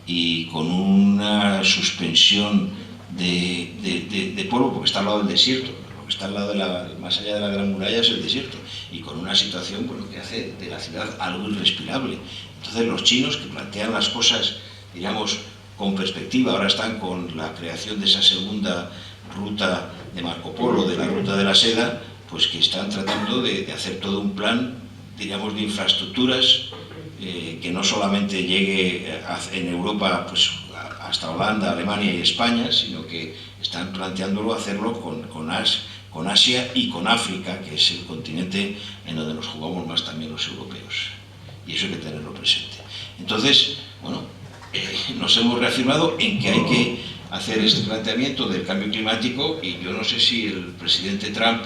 A: y con una suspensión de polvo, porque está al lado del desierto, porque está al lado más allá de la Gran Muralla es el desierto, y con una situación, bueno, que hace de la ciudad algo irrespirable. Entonces los chinos, que plantean las cosas, digamos, con perspectiva, ahora están con la creación de esa segunda ruta de Marco Polo, de la ruta de la seda, pues que están tratando de hacer todo un plan, digamos, de infraestructuras que no solamente llegue en Europa pues hasta Holanda, Alemania y España, sino que están planteándolo hacerlo con Asia y con África, que es el continente en donde nos jugamos más también los europeos. Y eso hay que tenerlo presente. Entonces, bueno, nos hemos reafirmado en que hay que hacer este planteamiento del cambio climático, y yo no sé si el presidente Trump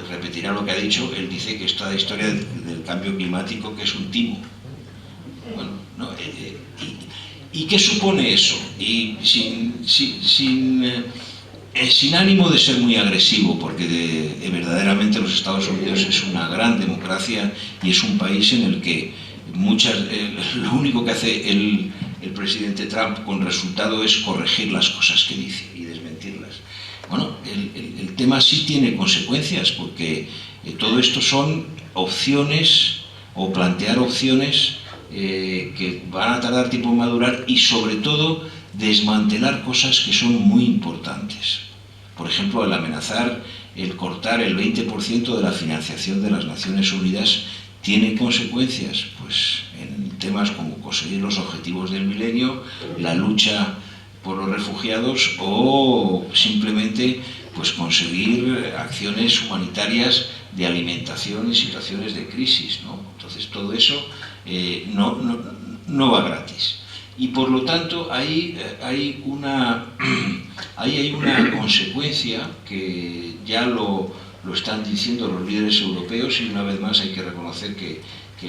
A: repetirá lo que ha dicho. Él dice que esta historia del cambio climático que es un timo. Bueno, no, ¿y qué supone eso? Y sin ánimo de ser muy agresivo, porque verdaderamente los Estados Unidos es una gran democracia y es un país en el que lo único que hace el presidente Trump con resultado es corregir las cosas que dice y desmentirlas. Bueno, el tema sí tiene consecuencias, porque todo esto son opciones, o plantear opciones que van a tardar tiempo en madurar, y sobre todo desmantelar cosas que son muy importantes. Por ejemplo, el amenazar el cortar el 20% de la financiación de las Naciones Unidas tiene consecuencias pues en temas como conseguir los objetivos del milenio, la lucha por los refugiados, o simplemente pues conseguir acciones humanitarias de alimentación en situaciones de crisis, ¿no? Entonces todo eso no va gratis, y por lo tanto ahí hay una consecuencia que ya lo están diciendo los líderes europeos, y una vez más hay que reconocer que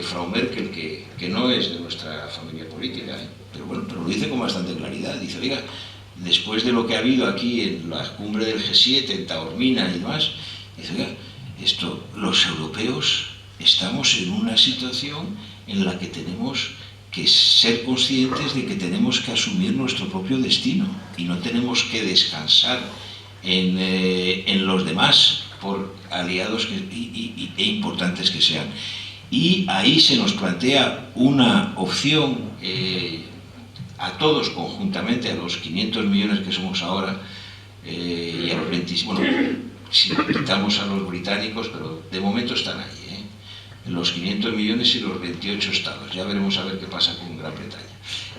A: Frau Merkel, que no es de nuestra familia política, pero bueno, pero lo dice con bastante claridad. Dice, oiga, después de lo que ha habido aquí en la cumbre del G7, en Taormina y demás, dice, oiga, los europeos estamos en una situación en la que tenemos que ser conscientes de que tenemos que asumir nuestro propio destino y no tenemos que descansar en los demás, por aliados e importantes que sean. Y ahí se nos plantea una opción a todos conjuntamente, a los 500 millones que somos ahora, y a los 25, bueno, si quitamos a los británicos, pero de momento están ahí, los 500 millones y los 28 estados. Ya veremos a ver qué pasa con Gran Bretaña.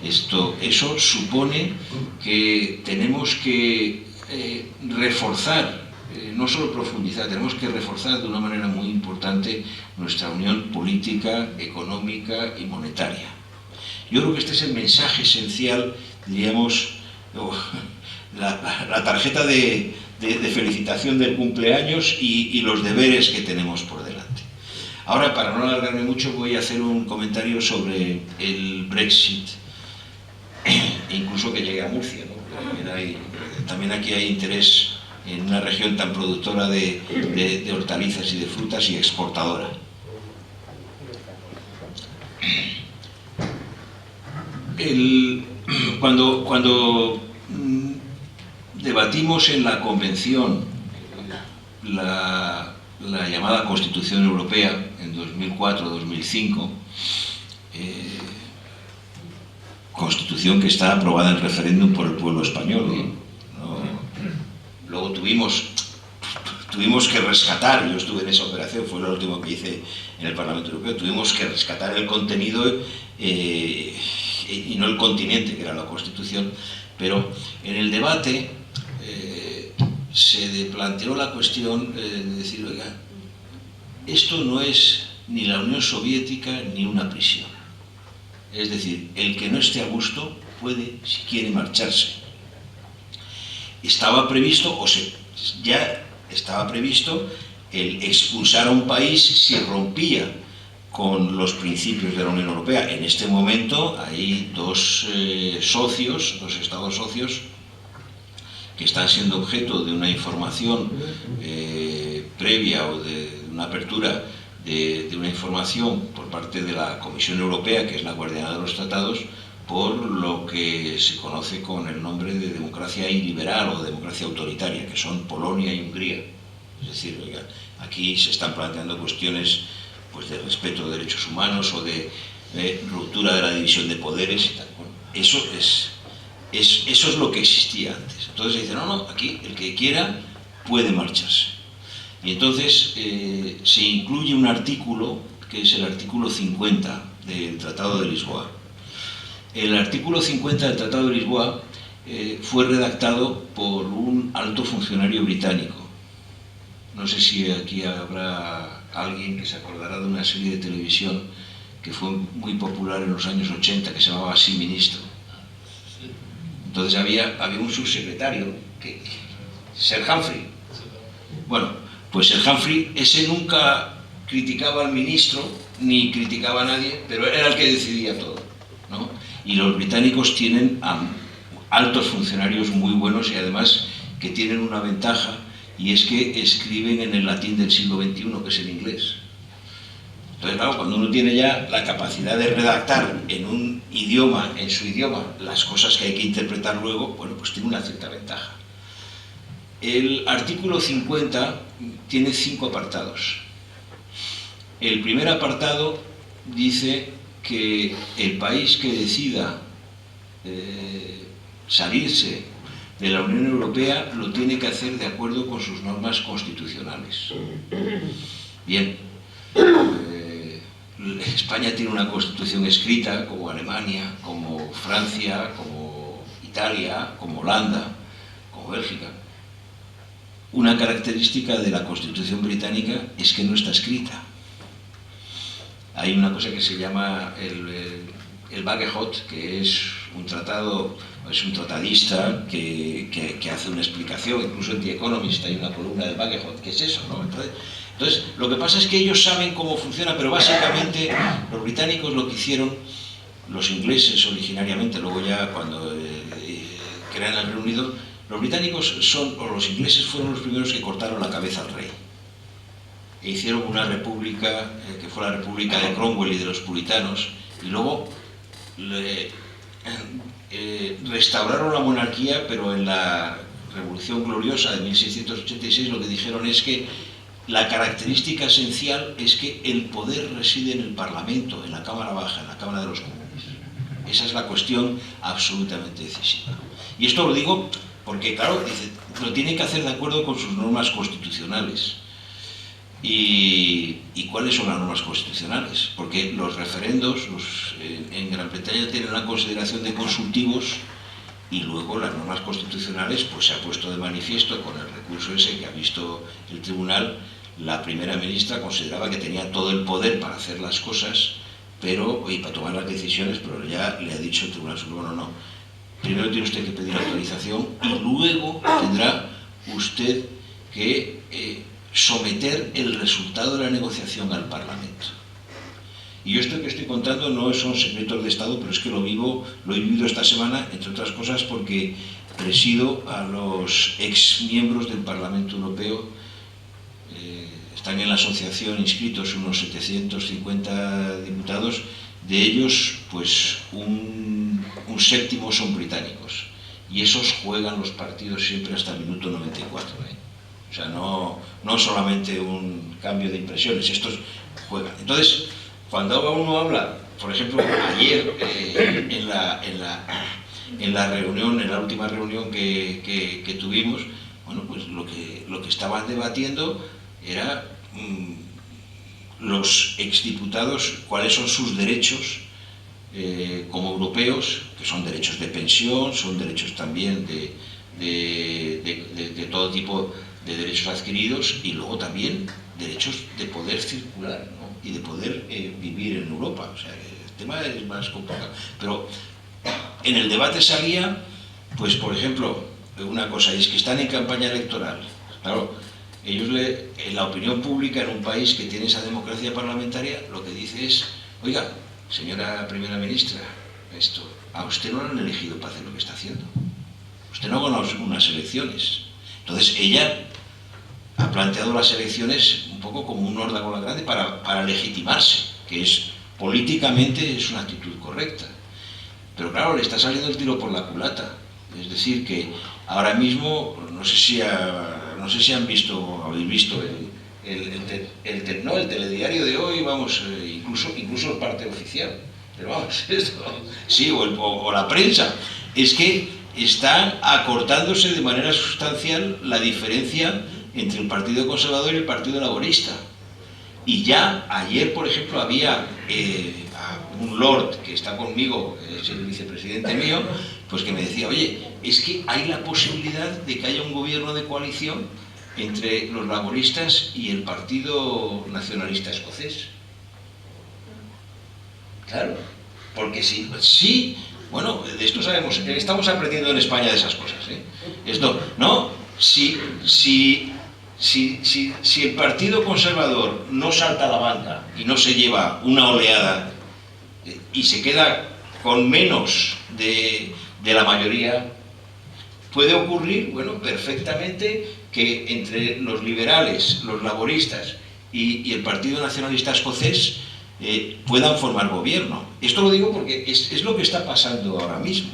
A: Eso supone que tenemos que reforzar, no solo profundizar, tenemos que reforzar de una manera muy importante nuestra unión política, económica y monetaria. Yo creo que este es el mensaje esencial, diríamos, la tarjeta de felicitación del cumpleaños y los deberes que tenemos por delante. Ahora, para no alargarme mucho, voy a hacer un comentario sobre el Brexit, e incluso que llegue a Murcia, ¿no? También aquí hay interés en una región tan productora de hortalizas y de frutas y exportadora. Cuando debatimos en la Convención la llamada Constitución Europea en 2004-2005, Constitución que está aprobada en referéndum por el pueblo español, ¿no? Luego tuvimos que rescatar, yo estuve en esa operación, fue lo último que hice en el Parlamento Europeo, tuvimos que rescatar el contenido y no el continente, que era la Constitución, pero en el debate se planteó la cuestión de decir, oiga, esto no es ni la Unión Soviética ni una prisión. Es decir, el que no esté a gusto puede, si quiere, marcharse. Ya estaba previsto el expulsar a un país si rompía con los principios de la Unión Europea. En este momento hay dos estados socios, que están siendo objeto de una información previa o de una apertura de una información por parte de la Comisión Europea, que es la guardiana de los tratados, por lo que se conoce con el nombre de democracia iliberal o democracia autoritaria, que son Polonia y Hungría. Es decir, oiga, aquí se están planteando cuestiones pues, de respeto de derechos humanos o de ruptura de la división de poderes y tal. Bueno, eso es lo que existía antes. Entonces se dice, no, aquí el que quiera puede marcharse. Y entonces se incluye un artículo, que es el artículo 50 del Tratado de Lisboa. El artículo 50 del Tratado de Lisboa fue redactado por un alto funcionario británico. No sé si aquí habrá alguien que se acordará de una serie de televisión que fue muy popular en los años 80, que se llamaba Así Ministro. Entonces había un subsecretario, Sir Humphrey. Bueno, pues Sir Humphrey, ese nunca criticaba al ministro, ni criticaba a nadie, pero era el que decidía todo, ¿no? Y los británicos tienen altos funcionarios muy buenos y además que tienen una ventaja, y es que escriben en el latín del siglo XXI, que es el inglés. Entonces, claro, cuando uno tiene ya la capacidad de redactar en su idioma, las cosas que hay que interpretar luego, bueno, pues tiene una cierta ventaja. El artículo 50 tiene 5 apartados. El primer apartado dice que el país que decida salirse de la Unión Europea lo tiene que hacer de acuerdo con sus normas constitucionales. Bien, España tiene una constitución escrita, como Alemania, como Francia, como Italia, como Holanda, como Bélgica. Una característica de la Constitución británica es que no está escrita. Hay una cosa que se llama el Bagehot, que es un tratadista que hace una explicación, incluso en The Economist hay una columna del Bagehot, que es eso, ¿no? Entonces, lo que pasa es que ellos saben cómo funciona, pero básicamente los británicos lo que hicieron, los ingleses originariamente, luego ya cuando crean el Reino Unido, los británicos los ingleses fueron los primeros que cortaron la cabeza al rey. e hicieron una república que fue la República de Cromwell y de los puritanos, y luego restauraron la monarquía, pero en la Revolución Gloriosa de 1686 lo que dijeron es que la característica esencial es que el poder reside en el Parlamento, en la Cámara Baja, en la Cámara de los Comunes. Esa es la cuestión absolutamente decisiva. Y esto lo digo porque, claro, dice, lo tiene que hacer de acuerdo con sus normas constitucionales. ¿Y cuáles son las normas constitucionales? Porque los referendos en Gran Bretaña tienen la consideración de consultivos, y luego las normas constitucionales, pues se ha puesto de manifiesto con el recurso ese que ha visto el tribunal. La primera ministra consideraba que tenía todo el poder para hacer las cosas, pero, y para tomar las decisiones, pero ya le ha dicho el Tribunal Supremo, no. Primero tiene usted que pedir autorización y luego tendrá usted que someter el resultado de la negociación al Parlamento. Y yo esto que estoy contando no son secretos de Estado, pero es que lo he vivido esta semana, entre otras cosas porque presido a los exmiembros del Parlamento Europeo. Están en la asociación inscritos unos 750 diputados, de ellos pues un séptimo son británicos, y esos juegan los partidos siempre hasta el minuto 94. O sea, no solamente un cambio de impresiones, estos juegan. Entonces, cuando uno habla, por ejemplo, ayer en la reunión, en la última reunión que tuvimos, bueno, pues lo que estaban debatiendo era los exdiputados, cuáles son sus derechos como europeos, que son derechos de pensión, son derechos también de todo tipo de derechos adquiridos, y luego también derechos de poder circular, ¿no? Y de poder vivir en Europa. O sea, el tema es más complicado. Pero en el debate salía, pues por ejemplo, una cosa, y es que están en campaña electoral. Claro, ellos en la opinión pública en un país que tiene esa democracia parlamentaria, lo que dice es, oiga, señora primera ministra, a usted no lo han elegido para hacer lo que está haciendo. Usted no ha ganado unas elecciones. Entonces ella ha planteado las elecciones un poco como un órdago grande para legitimarse, que es políticamente es una actitud correcta. Pero claro, le está saliendo el tiro por la culata. Es decir, que ahora mismo, no sé si habéis visto el telediario de hoy, vamos, incluso el parte oficial. Pero vamos, sí, o la prensa. Es que están acortándose de manera sustancial la diferencia entre el Partido Conservador y el Partido Laborista. Y ya ayer, por ejemplo, había un lord que está conmigo, es el vicepresidente mío, pues que me decía, oye, es que hay la posibilidad de que haya un gobierno de coalición entre los laboristas y el Partido Nacionalista Escocés. Claro, porque sí, bueno, de esto sabemos, estamos aprendiendo en España de esas cosas, Esto, ¿no? Si el Partido Conservador no salta a la banda y no se lleva una oleada y se queda con menos de la mayoría, puede ocurrir, bueno, perfectamente que entre los liberales, los laboristas y el Partido Nacionalista Escocés puedan formar gobierno. Esto lo digo porque es lo que está pasando ahora mismo.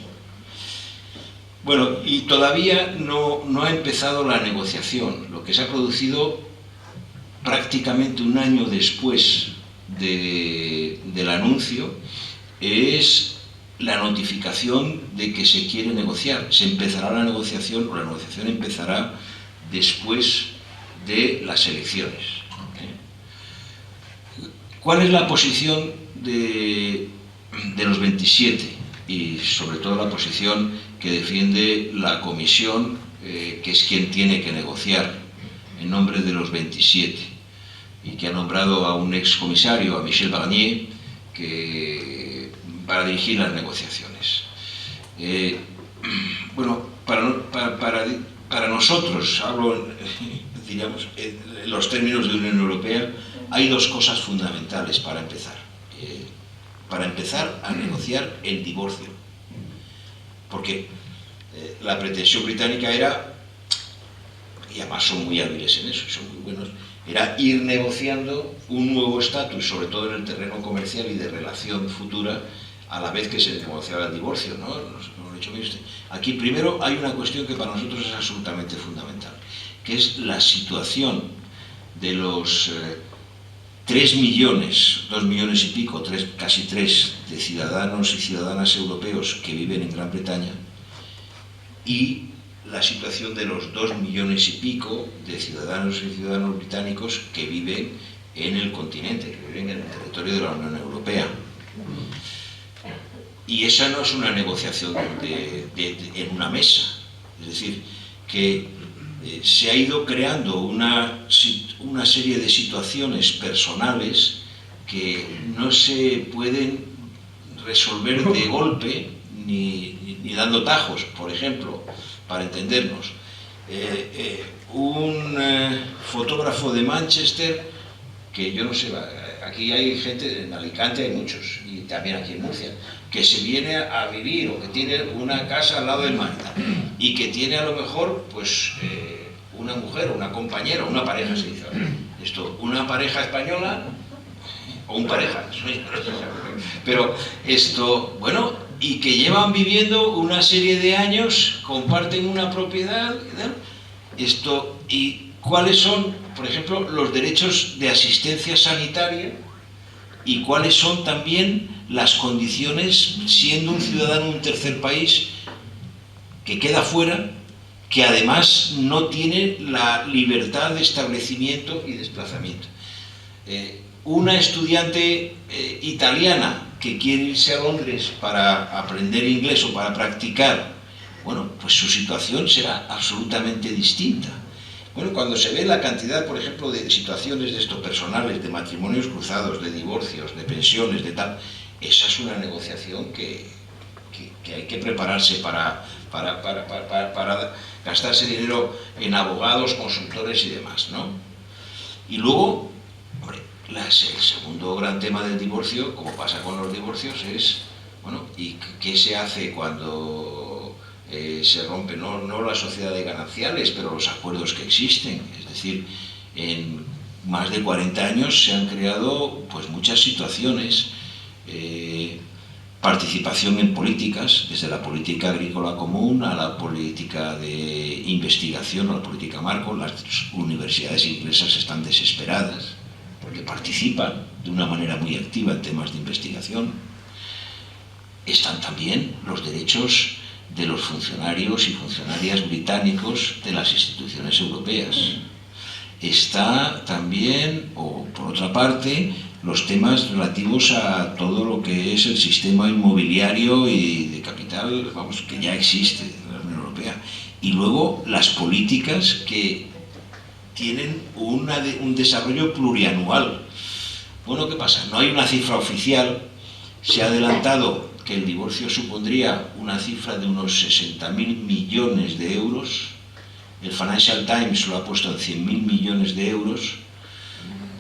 A: Bueno, y todavía no ha empezado la negociación. Lo que se ha producido prácticamente un año después del anuncio es la notificación de que se quiere negociar. Se empezará la negociación, o la negociación empezará después de las elecciones. ¿Cuál es la posición de los 27? Y sobre todo la posición que defiende la Comisión, que es quien tiene que negociar en nombre de los 27, y que ha nombrado a un excomisario, a Michel Barnier, para dirigir las negociaciones. Bueno, para nosotros, hablo diríamos, en los términos de Unión Europea, hay dos cosas fundamentales para empezar. Para empezar a negociar el divorcio. Porque la pretensión británica era, y además son muy hábiles en eso, son muy buenos, era ir negociando un nuevo estatus, sobre todo en el terreno comercial y de relación futura, a la vez que se negociaba el divorcio, ¿no? Lo ha dicho bien usted. Aquí primero hay una cuestión que para nosotros es absolutamente fundamental, que es la situación de los 3 millones, 2 millones y pico, casi 3 de ciudadanos y ciudadanas europeos que viven en Gran Bretaña, y la situación de los 2 millones y pico de ciudadanos y ciudadanos británicos que viven en el continente, que viven en el territorio de la Unión Europea. Y esa no es una negociación en una mesa, es decir, que se ha ido creando una serie de situaciones personales que no se pueden resolver de golpe ni dando tajos. Por ejemplo, para entendernos, un fotógrafo de Manchester, que yo no sé, aquí hay gente, en Alicante hay muchos, y también aquí en Murcia, que se viene a vivir o que tiene una casa al lado del mar y que tiene a lo mejor pues una mujer o una compañera, una pareja, se dice esto, una pareja española o un pareja, pero esto, bueno, y que llevan viviendo una serie de años, comparten una propiedad, ¿no? Esto, y cuáles son, por ejemplo, los derechos de asistencia sanitaria y cuáles son también las condiciones, siendo un ciudadano de un tercer país que queda fuera, que además no tiene la libertad de establecimiento y desplazamiento. Una estudiante italiana que quiere irse a Londres para aprender inglés o para practicar, bueno, pues su situación será absolutamente distinta. Bueno, cuando se ve la cantidad, por ejemplo, de situaciones de estos personales, de matrimonios cruzados, de divorcios, de pensiones, de tal, esa es una negociación que hay que prepararse para gastarse dinero en abogados, consultores y demás, ¿no? Y luego, hombre, el segundo gran tema del divorcio, como pasa con los divorcios, es, bueno, ¿y qué se hace cuando se rompe no la sociedad de gananciales, pero los acuerdos que existen? Es decir, en más de 40 años se han creado pues muchas situaciones, participación en políticas, desde la política agrícola común a la política de investigación, a la política marco. Las universidades inglesas están desesperadas porque participan de una manera muy activa en temas de investigación. Están también los derechos de los funcionarios y funcionarias británicos de las instituciones europeas. Está también, o por otra parte, los temas relativos a todo lo que es el sistema inmobiliario y de capital, vamos, que ya existe en la Unión Europea. Y luego las políticas que tienen un desarrollo plurianual. Bueno, ¿qué pasa? No hay una cifra oficial. Se ha adelantado que el divorcio supondría una cifra de unos 60.000 millones de euros. El Financial Times lo ha puesto en 100.000 millones de euros.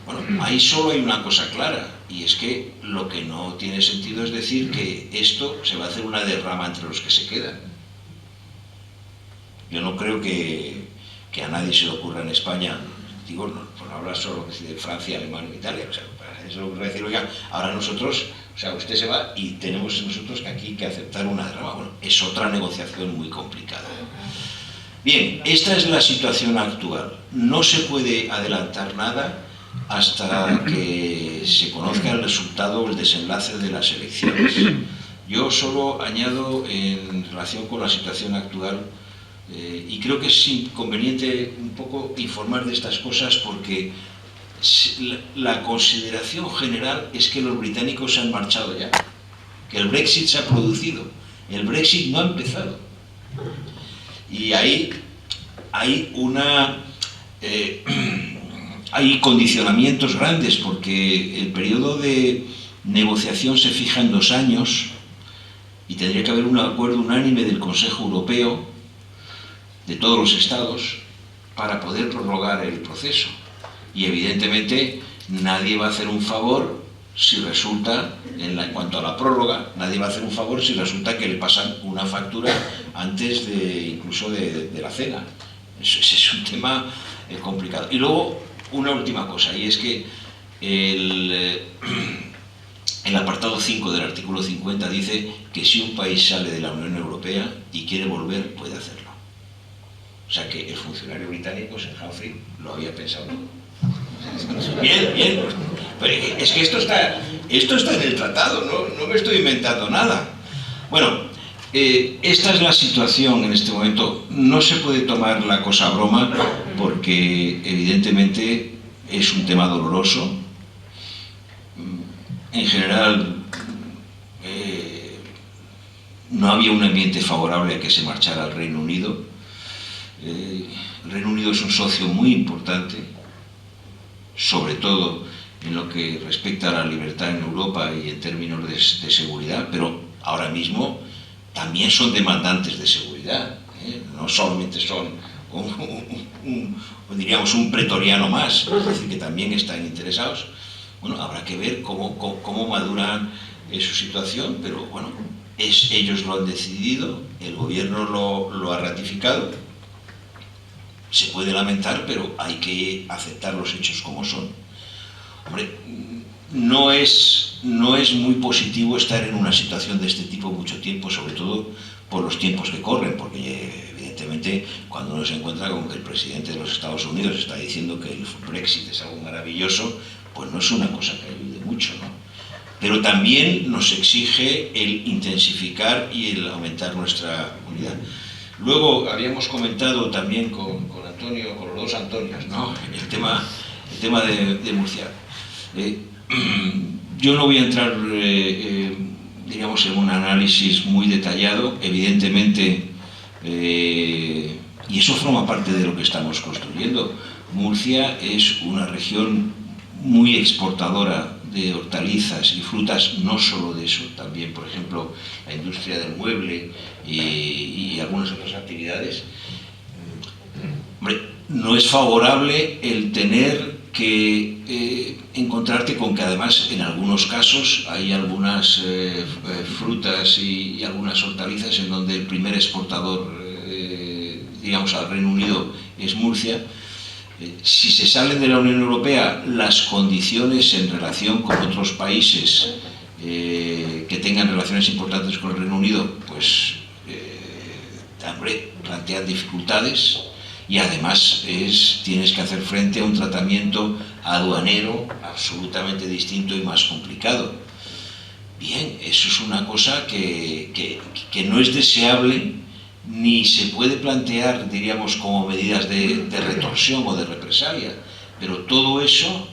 A: Bueno, ahí solo hay una cosa clara, y es que lo que no tiene sentido es decir que esto se va a hacer una derrama entre los que se quedan. Yo no creo que a nadie se le ocurra en España, digo, no, por no hablar solo de Francia, Alemania, Italia, o sea, eso lo que decir, oiga, ahora nosotros, o sea, usted se va y tenemos nosotros que aquí que aceptar una derrama. Bueno, es otra negociación muy complicada. Bien, esta es la situación actual. No se puede adelantar nada hasta que se conozca el resultado o el desenlace de las elecciones. Yo solo añado en relación con la situación actual, y creo que es conveniente un poco informar de estas cosas porque la consideración general es que los británicos se han marchado ya, que el Brexit se ha producido, el Brexit no ha empezado. Y ahí hay hay condicionamientos grandes porque el periodo de negociación se fija en 2 años y tendría que haber un acuerdo unánime del Consejo Europeo, de todos los estados, para poder prorrogar el proceso. Y evidentemente nadie va a hacer un favor si resulta, en cuanto a la prórroga, nadie va a hacer un favor si resulta que le pasan una factura antes incluso de la cena. Ese es un tema complicado. Y luego una última cosa, y es que el apartado 5 del artículo 50 dice que si un país sale de la Unión Europea y quiere volver, puede hacerlo. O sea que el funcionario británico, Sir Humphrey, lo había pensado todo. Bien, bien. Pero es que esto está en el tratado, no me estoy inventando nada. Bueno, esta es la situación en este momento. No se puede tomar la cosa a broma porque evidentemente es un tema doloroso. En general, no había un ambiente favorable a que se marchara al Reino Unido. El Reino Unido es un socio muy importante, sobre todo en lo que respecta a la libertad en Europa y en términos de seguridad, pero ahora mismo también son demandantes de seguridad, no solamente son diríamos un pretoriano más, es decir, que también están interesados. Bueno, habrá que ver cómo maduran su situación, pero bueno, ellos lo han decidido, el gobierno lo ha ratificado. Se puede lamentar, pero hay que aceptar los hechos como son. Hombre, no es muy positivo estar en una situación de este tipo mucho tiempo, sobre todo por los tiempos que corren, porque evidentemente cuando uno se encuentra con que el presidente de los Estados Unidos está diciendo que el Brexit es algo maravilloso, pues no es una cosa que ayude mucho, ¿no? Pero también nos exige el intensificar y el aumentar nuestra unidad. Luego habíamos comentado también con Antonio, con los dos Antonios, ¿no? El tema de Murcia. Yo no voy a entrar, digamos, en un análisis muy detallado, evidentemente, y eso forma parte de lo que estamos construyendo. Murcia es una región muy exportadora de hortalizas y frutas, no solo de eso, también, por ejemplo, la industria del mueble y algunas otras actividades. Hombre, no es favorable el tener que encontrarte con que además en algunos casos hay algunas frutas y algunas hortalizas en donde el primer exportador, digamos, al Reino Unido es Murcia. Si se salen de la Unión Europea, las condiciones en relación con otros países que tengan relaciones importantes con el Reino Unido, pues plantean dificultades y además tienes que hacer frente a un tratamiento aduanero absolutamente distinto y más complicado. Bien, eso es una cosa que no es deseable ni se puede plantear, diríamos, como medidas de retorsión o de represalia, pero todo eso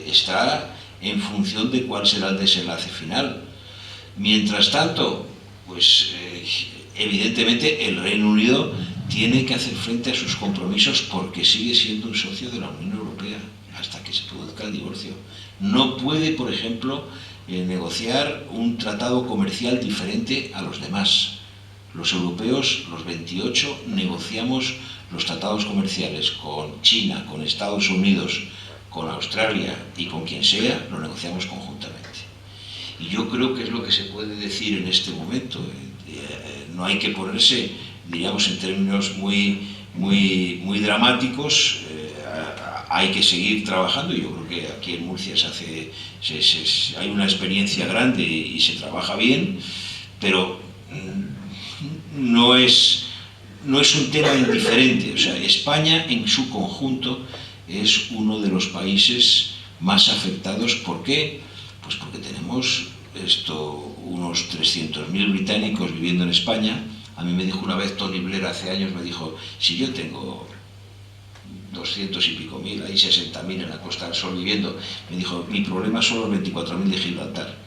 A: está en función de cuál será el desenlace final. Mientras tanto, pues evidentemente el Reino Unido tiene que hacer frente a sus compromisos porque sigue siendo un socio de la Unión Europea hasta que se produzca el divorcio. No puede, por ejemplo, negociar un tratado comercial diferente a los demás. Los europeos, los 28, negociamos los tratados comerciales con China, con Estados Unidos, con Australia y con quien sea, lo negociamos conjuntamente. Y yo creo que es lo que se puede decir en este momento. No hay que ponerse, diríamos, en términos muy dramáticos. Hay que seguir trabajando. Yo creo que aquí en Murcia hay una experiencia grande y se trabaja bien, pero no es un tema indiferente. O sea, España en su conjunto es uno de los países más afectados. ¿Por qué? Pues porque tenemos unos 300.000 británicos viviendo en España. A mí me dijo una vez Tony Blair hace años, me dijo, si yo tengo 200 y pico mil, hay 60.000 en la Costa del Sol viviendo, me dijo, mi problema son los 24.000 de Gibraltar.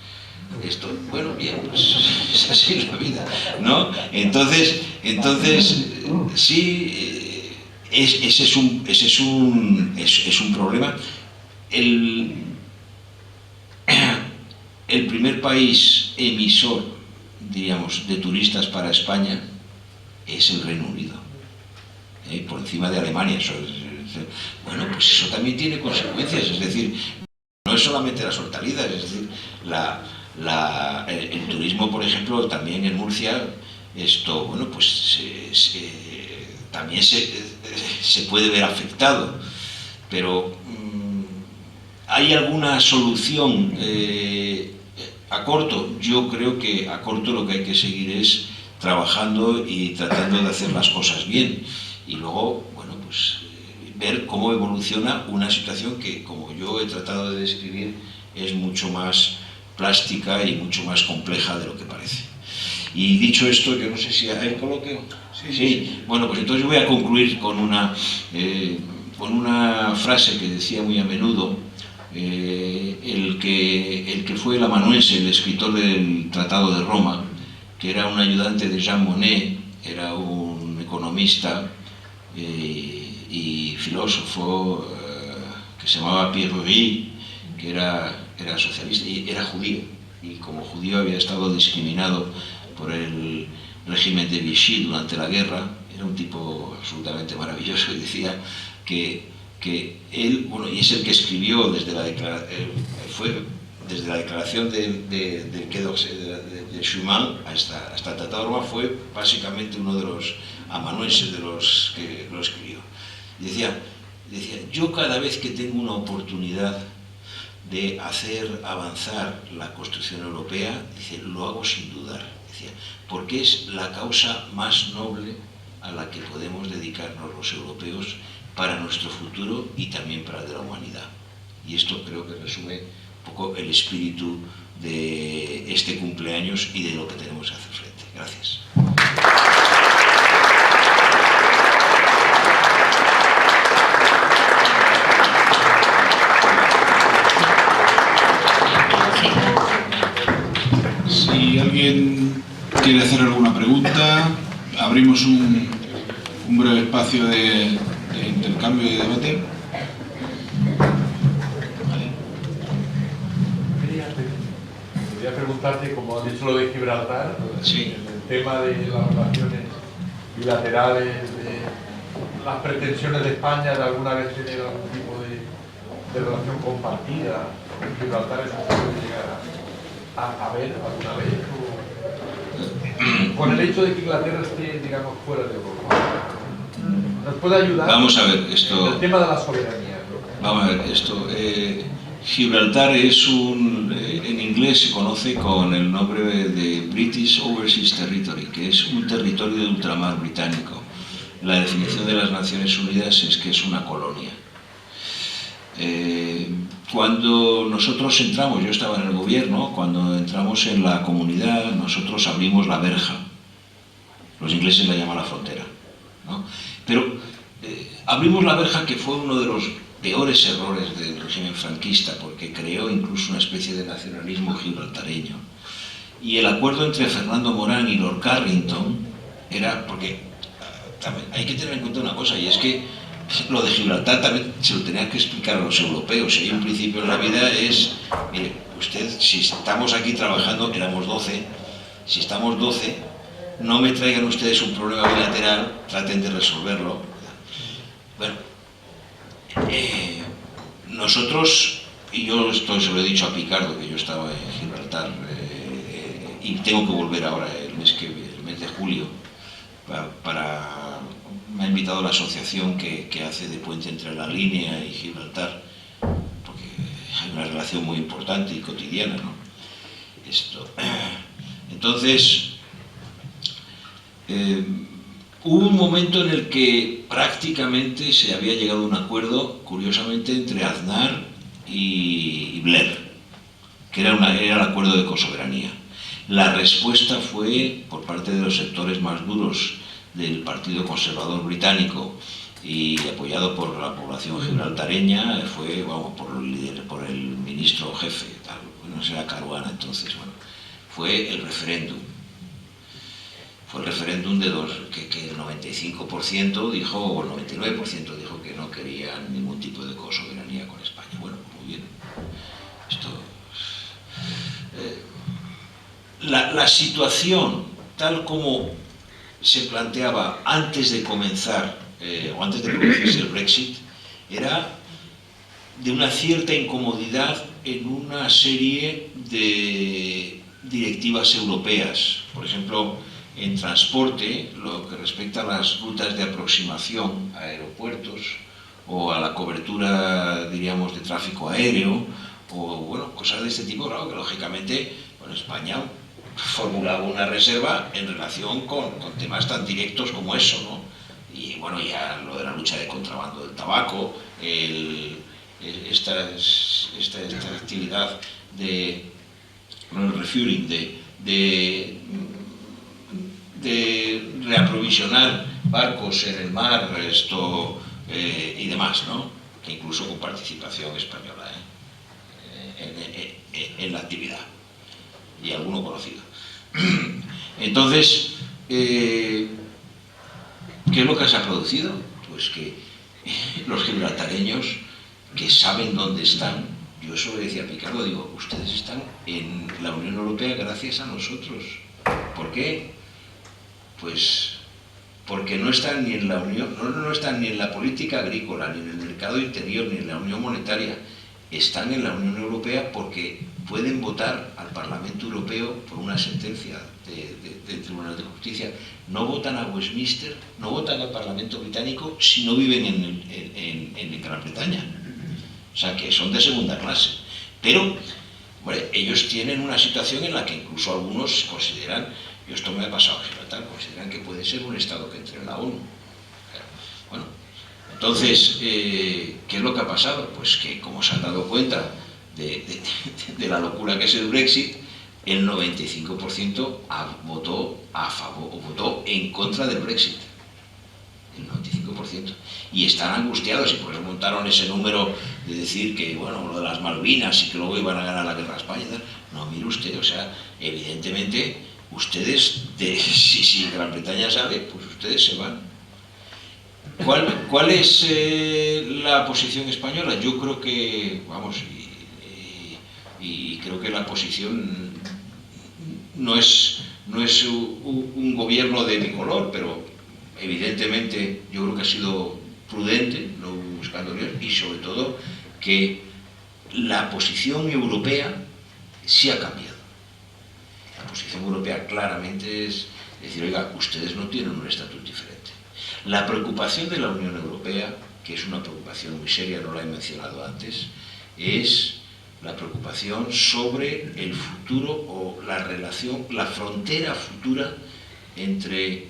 A: Bueno, bien, pues es así la vida, ¿no? Entonces sí, ese es un problema. El primer país emisor, diríamos, de turistas para España es el Reino Unido, por encima de Alemania. Bueno, pues eso también tiene consecuencias, es decir, no es solamente las hortalizas, es decir, el turismo, por ejemplo, también en Murcia, bueno, pues también se puede ver afectado, pero ¿Hay alguna solución a corto? Yo creo que a corto lo que hay que seguir es trabajando y tratando de hacer las cosas bien. Y luego, bueno, pues ver cómo evoluciona una situación que, como yo he tratado de describir, es mucho más plástica y mucho más compleja de lo que parece. Y dicho esto, yo no sé si hay coloquio. Sí. Bueno, pues entonces yo voy a concluir con una frase que decía muy a menudo el que fue el amanuense, el escritor del Tratado de Roma, que era un ayudante de Jean Monnet, era un economista y filósofo que se llamaba Pierre Rieu, que era socialista y era judío, y como judío había estado discriminado por el régimen de Vichy durante la guerra. Era un tipo absolutamente maravilloso y decía que él, bueno, y es el que escribió desde la declaración de Schuman hasta el Tratado de Roma, fue básicamente uno de los amanuenses de los que lo escribió. Y decía, yo cada vez que tengo una oportunidad de hacer avanzar la construcción europea, dice, lo hago sin dudar, decía, porque es la causa más noble a la que podemos dedicarnos los europeos para nuestro futuro y también para el de la humanidad. Y esto creo que resume un poco el espíritu de este cumpleaños y de lo que tenemos que hacer frente. Gracias.
B: Si alguien quiere hacer alguna pregunta, abrimos un breve espacio de intercambio y de debate.
D: Quería preguntarte, como has dicho lo de Gibraltar,
A: sí,
D: el tema de las relaciones bilaterales, de las pretensiones de España de alguna vez tener algún tipo de relación compartida con Gibraltar, ¿eso se puede llegar a ver alguna vez? Con el hecho de que Inglaterra esté, digamos, fuera de Europa, ¿nos puede ayudar?
A: Vamos a ver esto.
D: En el tema de la soberanía, ¿no?
A: Vamos a ver esto. Gibraltar es en inglés se conoce con el nombre de British Overseas Territory, que es un territorio de ultramar británico. La definición de las Naciones Unidas es que es una colonia. Cuando nosotros entramos, yo estaba en el gobierno, cuando entramos en la comunidad, nosotros abrimos la verja. Los ingleses la llaman la frontera, ¿no? Pero abrimos la verja, que fue uno de los peores errores del régimen franquista, porque creó incluso una especie de nacionalismo gibraltareño. Y el acuerdo entre Fernando Morán y Lord Carrington era, porque también hay que tener en cuenta una cosa, y es que lo de Gibraltar también se lo tenía que explicar a los europeos. Hay un principio en la vida, es, mire, usted, si estamos aquí trabajando, éramos 12, si estamos 12, no me traigan ustedes un problema bilateral, traten de resolverlo. Bueno, nosotros, y yo esto se lo he dicho a Picardo, que yo estaba en Gibraltar, y tengo que volver ahora el mes de julio, me ha invitado la asociación que hace de puente entre La Línea y Gibraltar, porque hay una relación muy importante y cotidiana, ¿no? Entonces, hubo un momento en el que prácticamente se había llegado a un acuerdo, curiosamente, entre Aznar y Blair, que era el acuerdo de cosoberanía. La respuesta fue, por parte de los sectores más duros del Partido Conservador Británico y apoyado por la población gibraltareña, fue, vamos, por el ministro jefe, tal, no será Caruana entonces, bueno, fue el referéndum. Fue el referéndum que el 95% dijo, o el 99% dijo que no querían ningún tipo de cosoberanía con España. Bueno, muy bien. La situación, tal como se planteaba antes de comenzar, o antes de producirse el Brexit, era de una cierta incomodidad en una serie de directivas europeas. Por ejemplo, en transporte, lo que respecta a las rutas de aproximación a aeropuertos o a la cobertura, diríamos, de tráfico aéreo, o bueno, cosas de este tipo, claro, que lógicamente, bueno, España formulaba una reserva en relación con temas tan directos como eso, ¿no? Y bueno, ya lo de la lucha de contrabando del tabaco, esta actividad de refueling, de reaprovisionar barcos en el mar, y demás, ¿no? Que incluso con participación española en la actividad, y alguno conocido. Entonces, ¿qué es lo que se ha producido? Pues que los gibraltareños, que saben dónde están, yo eso le decía a Picardo, digo, ustedes están en la Unión Europea gracias a nosotros. ¿Por qué? Pues porque no están ni en la Unión, no están ni en la política agrícola, ni en el mercado interior, ni en la Unión Monetaria. Están en la Unión Europea porque pueden votar al Parlamento Europeo por una sentencia del Tribunal de Justicia. No votan a Westminster, no votan al Parlamento Británico si no viven en Gran Bretaña. O sea, que son de segunda clase. Pero, bueno, ellos tienen una situación en la que incluso algunos consideran, y esto me ha pasado en Gibraltar, consideran que puede ser un Estado que entre en la ONU. Bueno, entonces, ¿qué es lo que ha pasado? Pues que, como se han dado cuenta de la locura que es el Brexit, el 95% votó a favor o votó en contra del Brexit. El 95%. Y están angustiados, y por eso montaron ese número de decir que, bueno, lo de las Malvinas y que luego iban a ganar la guerra a España. No, mire usted, o sea, evidentemente, ustedes, si Gran Bretaña sale, pues ustedes se van. ¿Cuál es la posición española? Yo creo que, vamos, y creo que la posición no es un gobierno de mi color, pero evidentemente yo creo que ha sido prudente, no buscando líos, y sobre todo que la posición europea sí ha cambiado. La posición europea claramente es decir, oiga, ustedes no tienen un estatus diferente. La preocupación de la Unión Europea, que es una preocupación muy seria, no la he mencionado antes, es la preocupación sobre el futuro o la relación, la frontera futura entre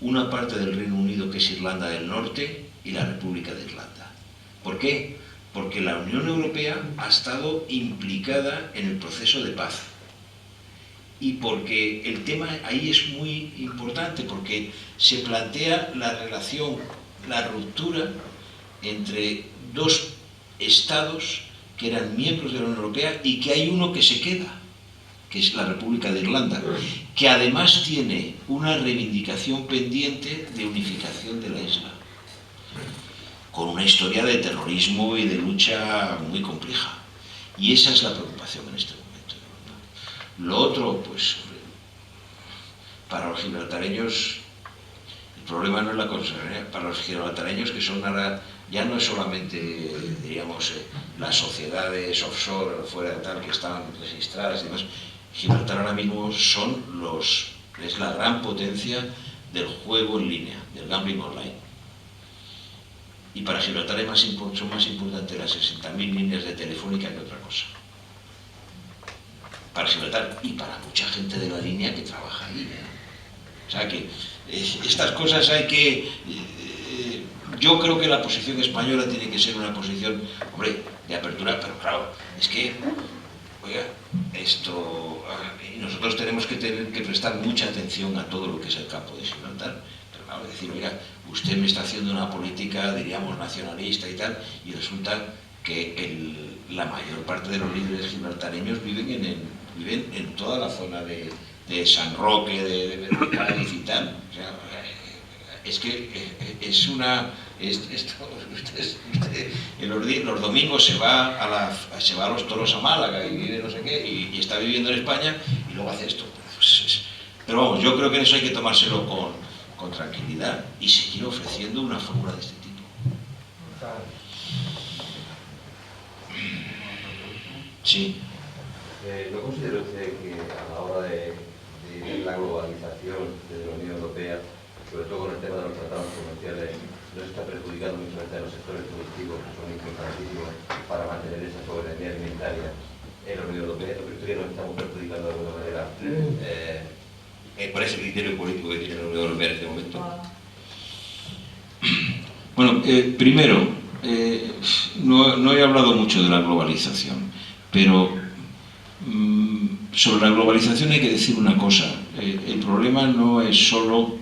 A: una parte del Reino Unido que es Irlanda del Norte y la República de Irlanda. ¿Por qué? Porque la Unión Europea ha estado implicada en el proceso de paz. Y porque el tema ahí es muy importante, porque se plantea la relación, la ruptura entre dos estados que eran miembros de la Unión Europea y que hay uno que se queda, que es la República de Irlanda, que además tiene una reivindicación pendiente de unificación de la isla, con una historia de terrorismo y de lucha muy compleja. Y esa es la preocupación en este momento. Lo otro, pues, para los gibraltareños, el problema no es la consejería, para los gibraltareños que son ahora, ya no es solamente, diríamos, las sociedades offshore, fuera de tal, que están registradas y demás. Gibraltar ahora mismo es la gran potencia del juego en línea, del gambling online. Y para Gibraltar son más importantes las 60.000 líneas de telefónica que otra cosa. Para Gibraltar y para mucha gente de la línea que trabaja ahí. O sea que estas cosas hay que... yo creo que la posición española tiene que ser una posición, hombre, de apertura, pero claro, es que, oiga, y nosotros tenemos que prestar mucha atención a todo lo que es el campo de Gibraltar, pero claro, decir, oiga, usted me está haciendo una política, diríamos, nacionalista y tal, y resulta que la mayor parte de los líderes gibraltareños viven en toda la zona de San Roque, de Cádiz y tal. O sea, es que es una... los domingos se va a los toros a Málaga y vive no sé qué, y está viviendo en España y luego hace esto. Pero vamos, yo creo que en eso hay que tomárselo con tranquilidad y seguir ofreciendo una fórmula de este tipo. Sí.
E: ¿No considera usted que a la hora de la globalización de la Unión Europea, sobre todo con el tema de los tratados comerciales, nos está perjudicando mucho a los sectores productivos ¿Cuál es el criterio político que tiene la Unión Europea en este momento?
A: Bueno, primero, no he hablado mucho de la globalización, pero sobre la globalización hay que decir una cosa. El problema no es solo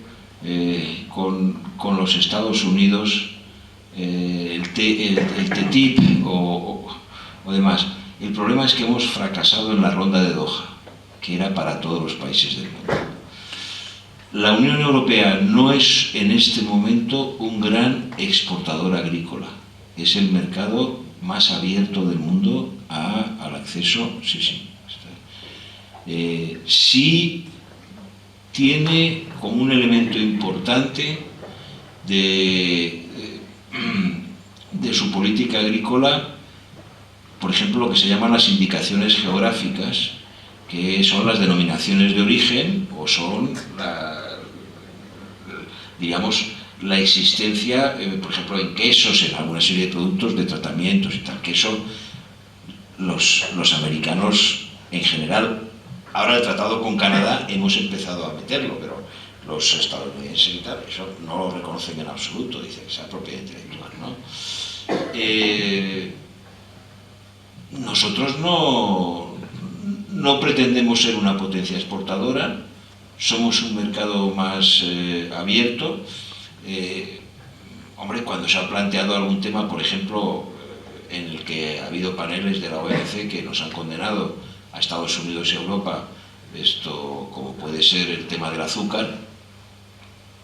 A: con los Estados Unidos, el TTIP o demás. El problema es que hemos fracasado en la ronda de Doha, que era para todos los países del mundo. La Unión Europea no es en este momento un gran exportador agrícola. Es el mercado más abierto del mundo al acceso. Sí tiene como un elemento importante de su política agrícola, por ejemplo, lo que se llaman las indicaciones geográficas, que son las denominaciones de origen o son la existencia, por ejemplo, en quesos, en alguna serie de productos de tratamientos y tal, que eso los americanos en general, ahora el tratado con Canadá hemos empezado a meterlo, pero los estadounidenses y tal, eso no lo reconocen en absoluto, dicen que sea propiedad intelectual, ¿no? Nosotros no pretendemos ser una potencia exportadora, somos un mercado más abierto. Hombre, cuando se ha planteado algún tema, por ejemplo, en el que ha habido paneles de la OMC que nos han condenado a Estados Unidos y Europa, esto como puede ser el tema del azúcar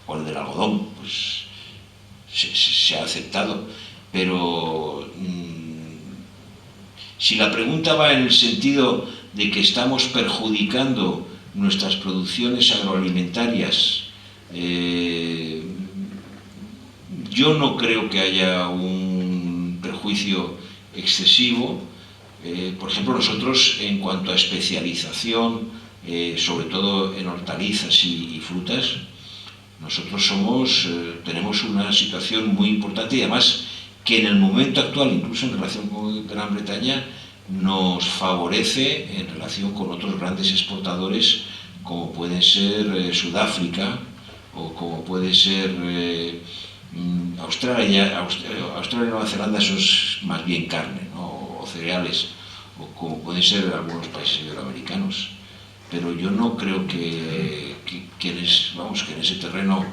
A: o el del algodón, pues se ha aceptado. Pero si la pregunta va en el sentido de que estamos perjudicando nuestras producciones agroalimentarias, yo no creo que haya un perjuicio excesivo. Por ejemplo, nosotros en cuanto a especialización, sobre todo en hortalizas y frutas, nosotros tenemos una situación muy importante y además que en el momento actual, incluso en relación con Gran Bretaña, nos favorece en relación con otros grandes exportadores como pueden ser Sudáfrica o como puede ser Australia y Nueva Zelanda, eso es más bien carne, ¿no? O cereales, o como pueden ser algunos países iberoamericanos. Pero yo no creo que en ese terreno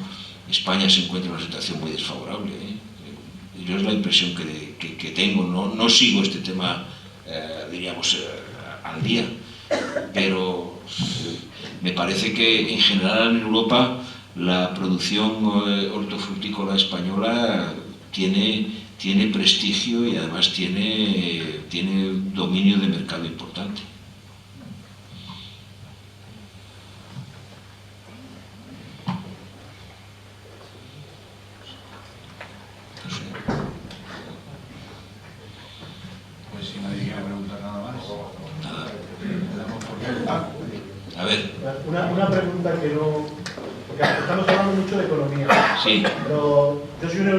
A: España se encuentre en una situación muy desfavorable, ¿eh? Yo es la impresión que tengo, no sigo este tema, diríamos, al día, pero me parece que en general en Europa la producción hortofrutícola española tiene prestigio y además tiene dominio de mercado importante.
B: Pues si nadie quiere preguntar nada más.
A: Nada.
B: Le damos por preguntar.
A: A ver.
F: Una pregunta que no... Porque estamos hablando mucho de economía.
A: Sí.
F: Pero yo soy un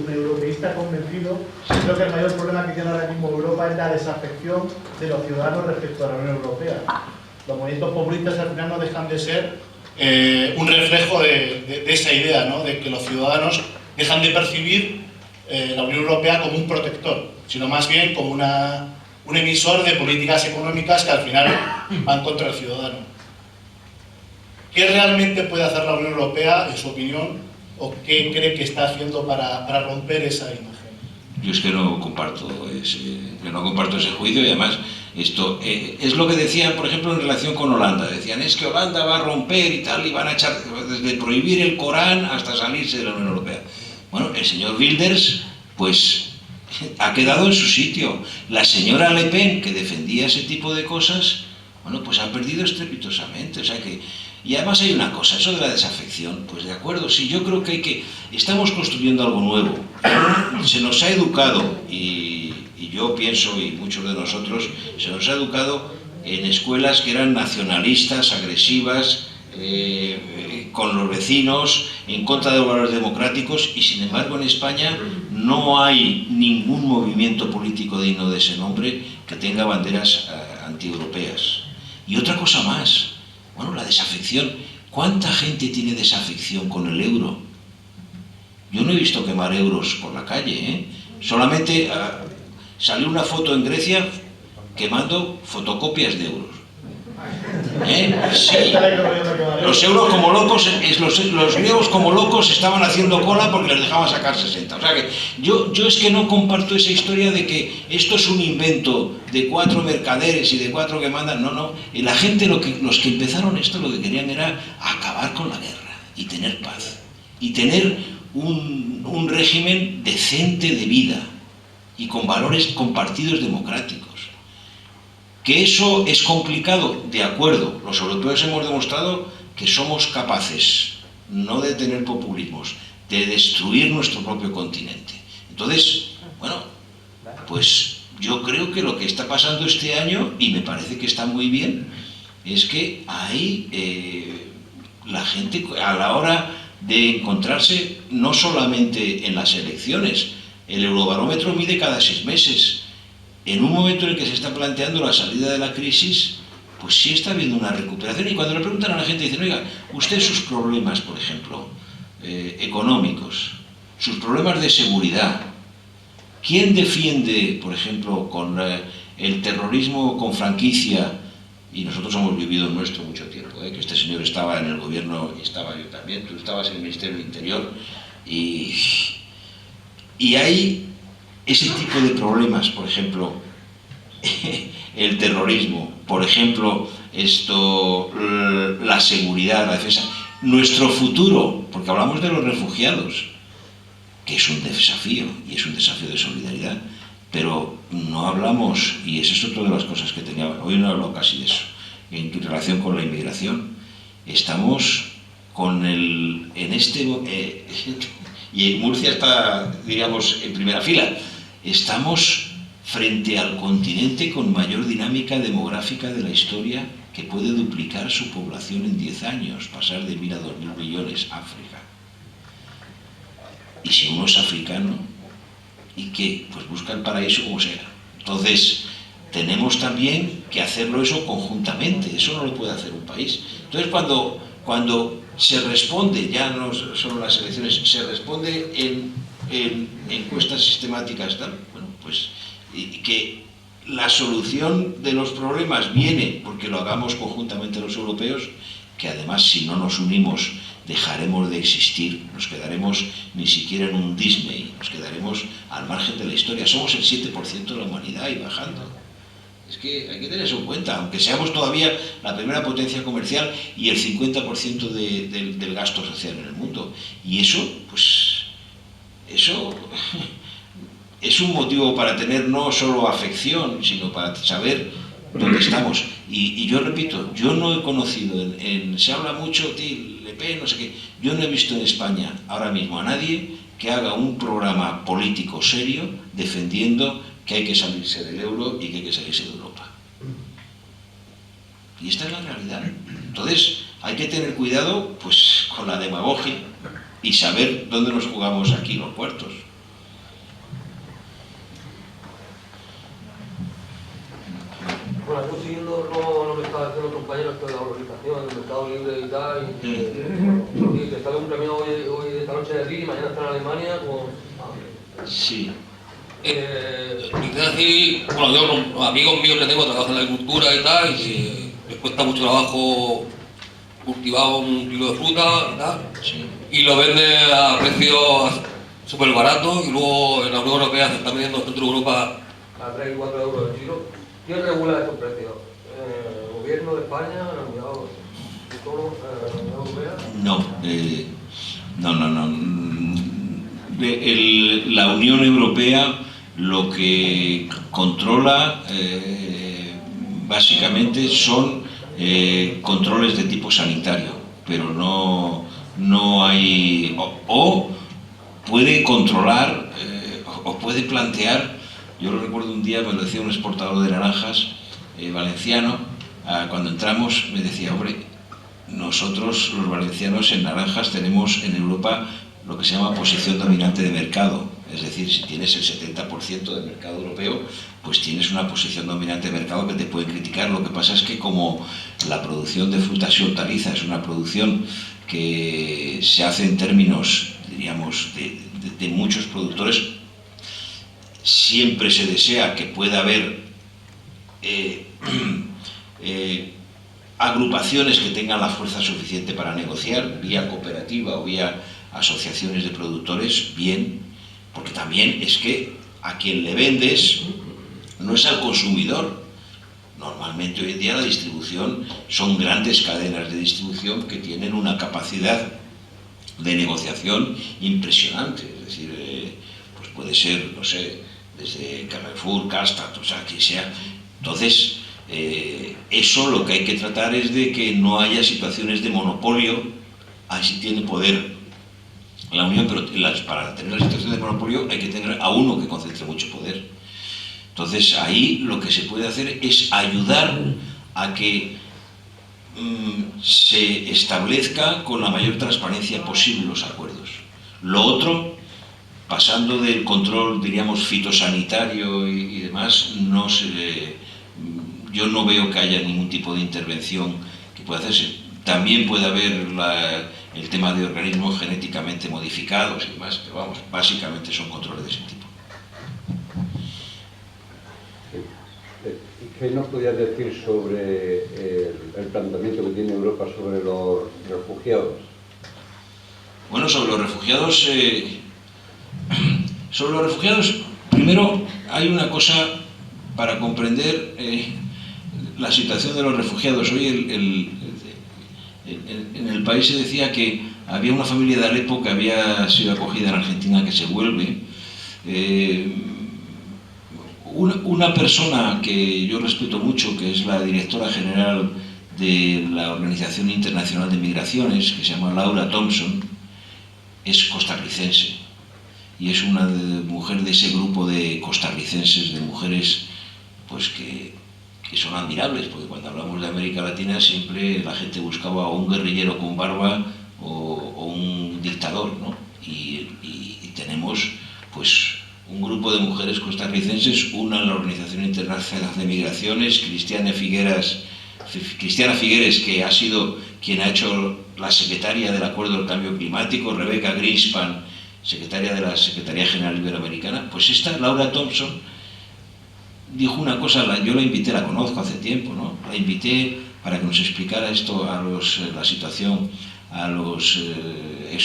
F: europeísta convencido. Creo que el mayor problema que tiene ahora mismo Europa es la desafección de los ciudadanos respecto a la Unión Europea. Los movimientos populistas al final no dejan de ser un reflejo de esa idea, ¿no? De que los ciudadanos dejan de percibir la Unión Europea como un protector, sino más bien como un emisor de políticas económicas que al final van contra el ciudadano. ¿Qué realmente puede hacer la Unión Europea, en su opinión, o qué cree que está haciendo para romper esa imagen?
A: Yo es que no comparto ese juicio y además esto es lo que decían, por ejemplo, en relación con Holanda. Decían, es que Holanda va a romper y tal, y van a echar desde prohibir el Corán hasta salirse de la Unión Europea. Bueno, el señor Wilders, pues, ha quedado en su sitio. La señora Le Pen, que defendía ese tipo de cosas, bueno, pues ha perdido estrepitosamente. O sea que... Y además hay una cosa, eso de la desafección, pues de acuerdo, sí, yo creo que estamos construyendo algo nuevo. Se nos ha educado, y yo pienso, y muchos de nosotros, se nos ha educado en escuelas que eran nacionalistas, agresivas, con los vecinos, en contra de los valores democráticos, y sin embargo en España no hay ningún movimiento político digno de ese nombre que tenga banderas antieuropeas. Y otra cosa más, bueno, la desafección. ¿Cuánta gente tiene desafección con el euro? Yo no he visto quemar euros por la calle, ¿eh? Solamente salió una foto en Grecia quemando fotocopias de euros. Sí. Los euros como locos, los griegos como locos estaban haciendo cola porque les dejaban sacar 60. O sea que yo es que no comparto esa historia de que esto es un invento de 4 mercaderes y de 4 que mandan. No. Y la gente, los que empezaron esto, lo que querían era acabar con la guerra y tener paz. Y tener un régimen decente de vida y con valores compartidos democráticos. ¿Que eso es complicado? De acuerdo, los europeos hemos demostrado que somos capaces, no de tener populismos, de destruir nuestro propio continente. Entonces, bueno, pues yo creo que lo que está pasando este año, y me parece que está muy bien, es que hay la gente a la hora de encontrarse, no solamente en las elecciones, el Eurobarómetro mide cada 6 meses. En un momento en el que se está planteando la salida de la crisis, pues sí está habiendo una recuperación. Y cuando le preguntan a la gente, dicen, oiga, usted sus problemas, por ejemplo, económicos, sus problemas de seguridad, ¿quién defiende, por ejemplo, con el terrorismo con franquicia? Y nosotros hemos vivido el nuestro mucho tiempo, que este señor estaba en el gobierno y estaba yo también, tú estabas en el Ministerio del Interior, y hay ese tipo de problemas, por ejemplo, el terrorismo, por ejemplo, la seguridad, la defensa, nuestro futuro, porque hablamos de los refugiados, que es un desafío, y es un desafío de solidaridad, pero no hablamos, y esa es otra de las cosas que tenía, hoy no hablo casi de eso, en relación con la inmigración, estamos con y Murcia está, digamos, en primera fila. Estamos frente al continente con mayor dinámica demográfica de la historia, que puede duplicar su población en 10 años, pasar de 1.000 a 2.000 millones, África. Y si uno es africano, ¿y qué? Pues busca el paraíso como sea. Entonces, tenemos también que hacerlo eso conjuntamente, eso no lo puede hacer un país. Entonces, cuando se responde, ya no solo las elecciones, se responde en encuestas sistemáticas, tal, bueno, pues que la solución de los problemas viene porque lo hagamos conjuntamente los europeos, que además si no nos unimos dejaremos de existir, nos quedaremos ni siquiera en un Disney, nos quedaremos al margen de la historia, somos el 7% de la humanidad y bajando. Es que hay que tener eso en cuenta, aunque seamos todavía la primera potencia comercial y el 50% del gasto social en el mundo. Y eso, pues, eso es un motivo para tener no solo afección, sino para saber dónde estamos. Y yo repito, yo no he conocido, se habla mucho, Le Pen, no sé qué, yo no he visto en España ahora mismo a nadie que haga un programa político serio defendiendo que hay que salirse del euro y que hay que salirse de Europa. Y esta es la realidad. Entonces, hay que tener cuidado pues con la demagogia y saber dónde nos jugamos aquí los puertos.
G: Bueno, yo siguiendo lo que estaba haciendo el compañero, esto de la valorización, del mercado libre y tal, y que sale un premio hoy esta noche de aquí y mañana está en Alemania con...
A: Sí.
H: Quisiera decir, bueno, yo los amigos míos que tengo trabajan en la agricultura y tal, y que les cuesta mucho trabajo cultivar un kilo de fruta y tal,
A: Sí.
H: y lo venden a precios súper baratos, y luego en la Unión Europea se está vendiendo en el centro de Europa
G: a 3 y 4 euros el kilo. ¿Quién regula esos precios? ¿El gobierno de España? ¿La Unión Europea?
A: No. La Unión Europea lo que controla básicamente son controles de tipo sanitario, pero no hay... O puede controlar o puede plantear. Yo lo recuerdo un día, me lo decía un exportador de naranjas valenciano, cuando entramos me decía, hombre, nosotros los valencianos en naranjas tenemos en Europa lo que se llama posición dominante de mercado. Es decir, si tienes el 70% del mercado europeo, pues tienes una posición dominante de mercado que te pueden criticar. Lo que pasa es que como la producción de frutas y hortalizas es una producción que se hace en términos, diríamos, de muchos productores, siempre se desea que pueda haber agrupaciones que tengan la fuerza suficiente para negociar, vía cooperativa o vía asociaciones de productores, bien, porque también es que a quien le vendes no es al consumidor. Normalmente hoy en día la distribución son grandes cadenas de distribución que tienen una capacidad de negociación impresionante. Es decir, pues puede ser, no sé, desde Carrefour, Casta, o sea, quien sea. Entonces, eso lo que hay que tratar es de que no haya situaciones de monopolio. Así tiene poder la Unión, pero para tener la situación de monopolio hay que tener a uno que concentre mucho poder. Entonces ahí lo que se puede hacer es ayudar a que se establezca con la mayor transparencia posible los acuerdos. Lo otro, pasando del control, diríamos, fitosanitario y demás, yo no veo que haya ningún tipo de intervención que pueda hacerse. También puede haber el tema de organismos genéticamente modificados y demás, pero vamos, básicamente son controles de ese tipo.
I: ¿Qué nos podías decir sobre el planteamiento que tiene Europa sobre los refugiados?
A: Bueno, sobre los refugiados, primero hay una cosa para comprender la situación de los refugiados. Hoy en el país se decía que había una familia de Alepo que había sido acogida en Argentina que se vuelve. Una persona que yo respeto mucho, que es la directora general de la Organización Internacional de Migraciones, que se llama Laura Thompson, es costarricense y es una mujer de ese grupo de costarricenses, de mujeres pues que son admirables, porque cuando hablamos de América Latina siempre la gente buscaba o un guerrillero con barba o un dictador, ¿no? Y tenemos pues un grupo de mujeres costarricenses, una en la Organización Internacional de Migraciones, Cristiana Figueres, que ha sido quien ha hecho la secretaria del Acuerdo del Cambio Climático, Rebecca Greenspan, secretaria de la Secretaría General Iberoamericana. Pues esta Laura Thompson dijo una cosa, yo la invité, la conozco hace tiempo, ¿no? La invité para que nos explicara esto la situación a los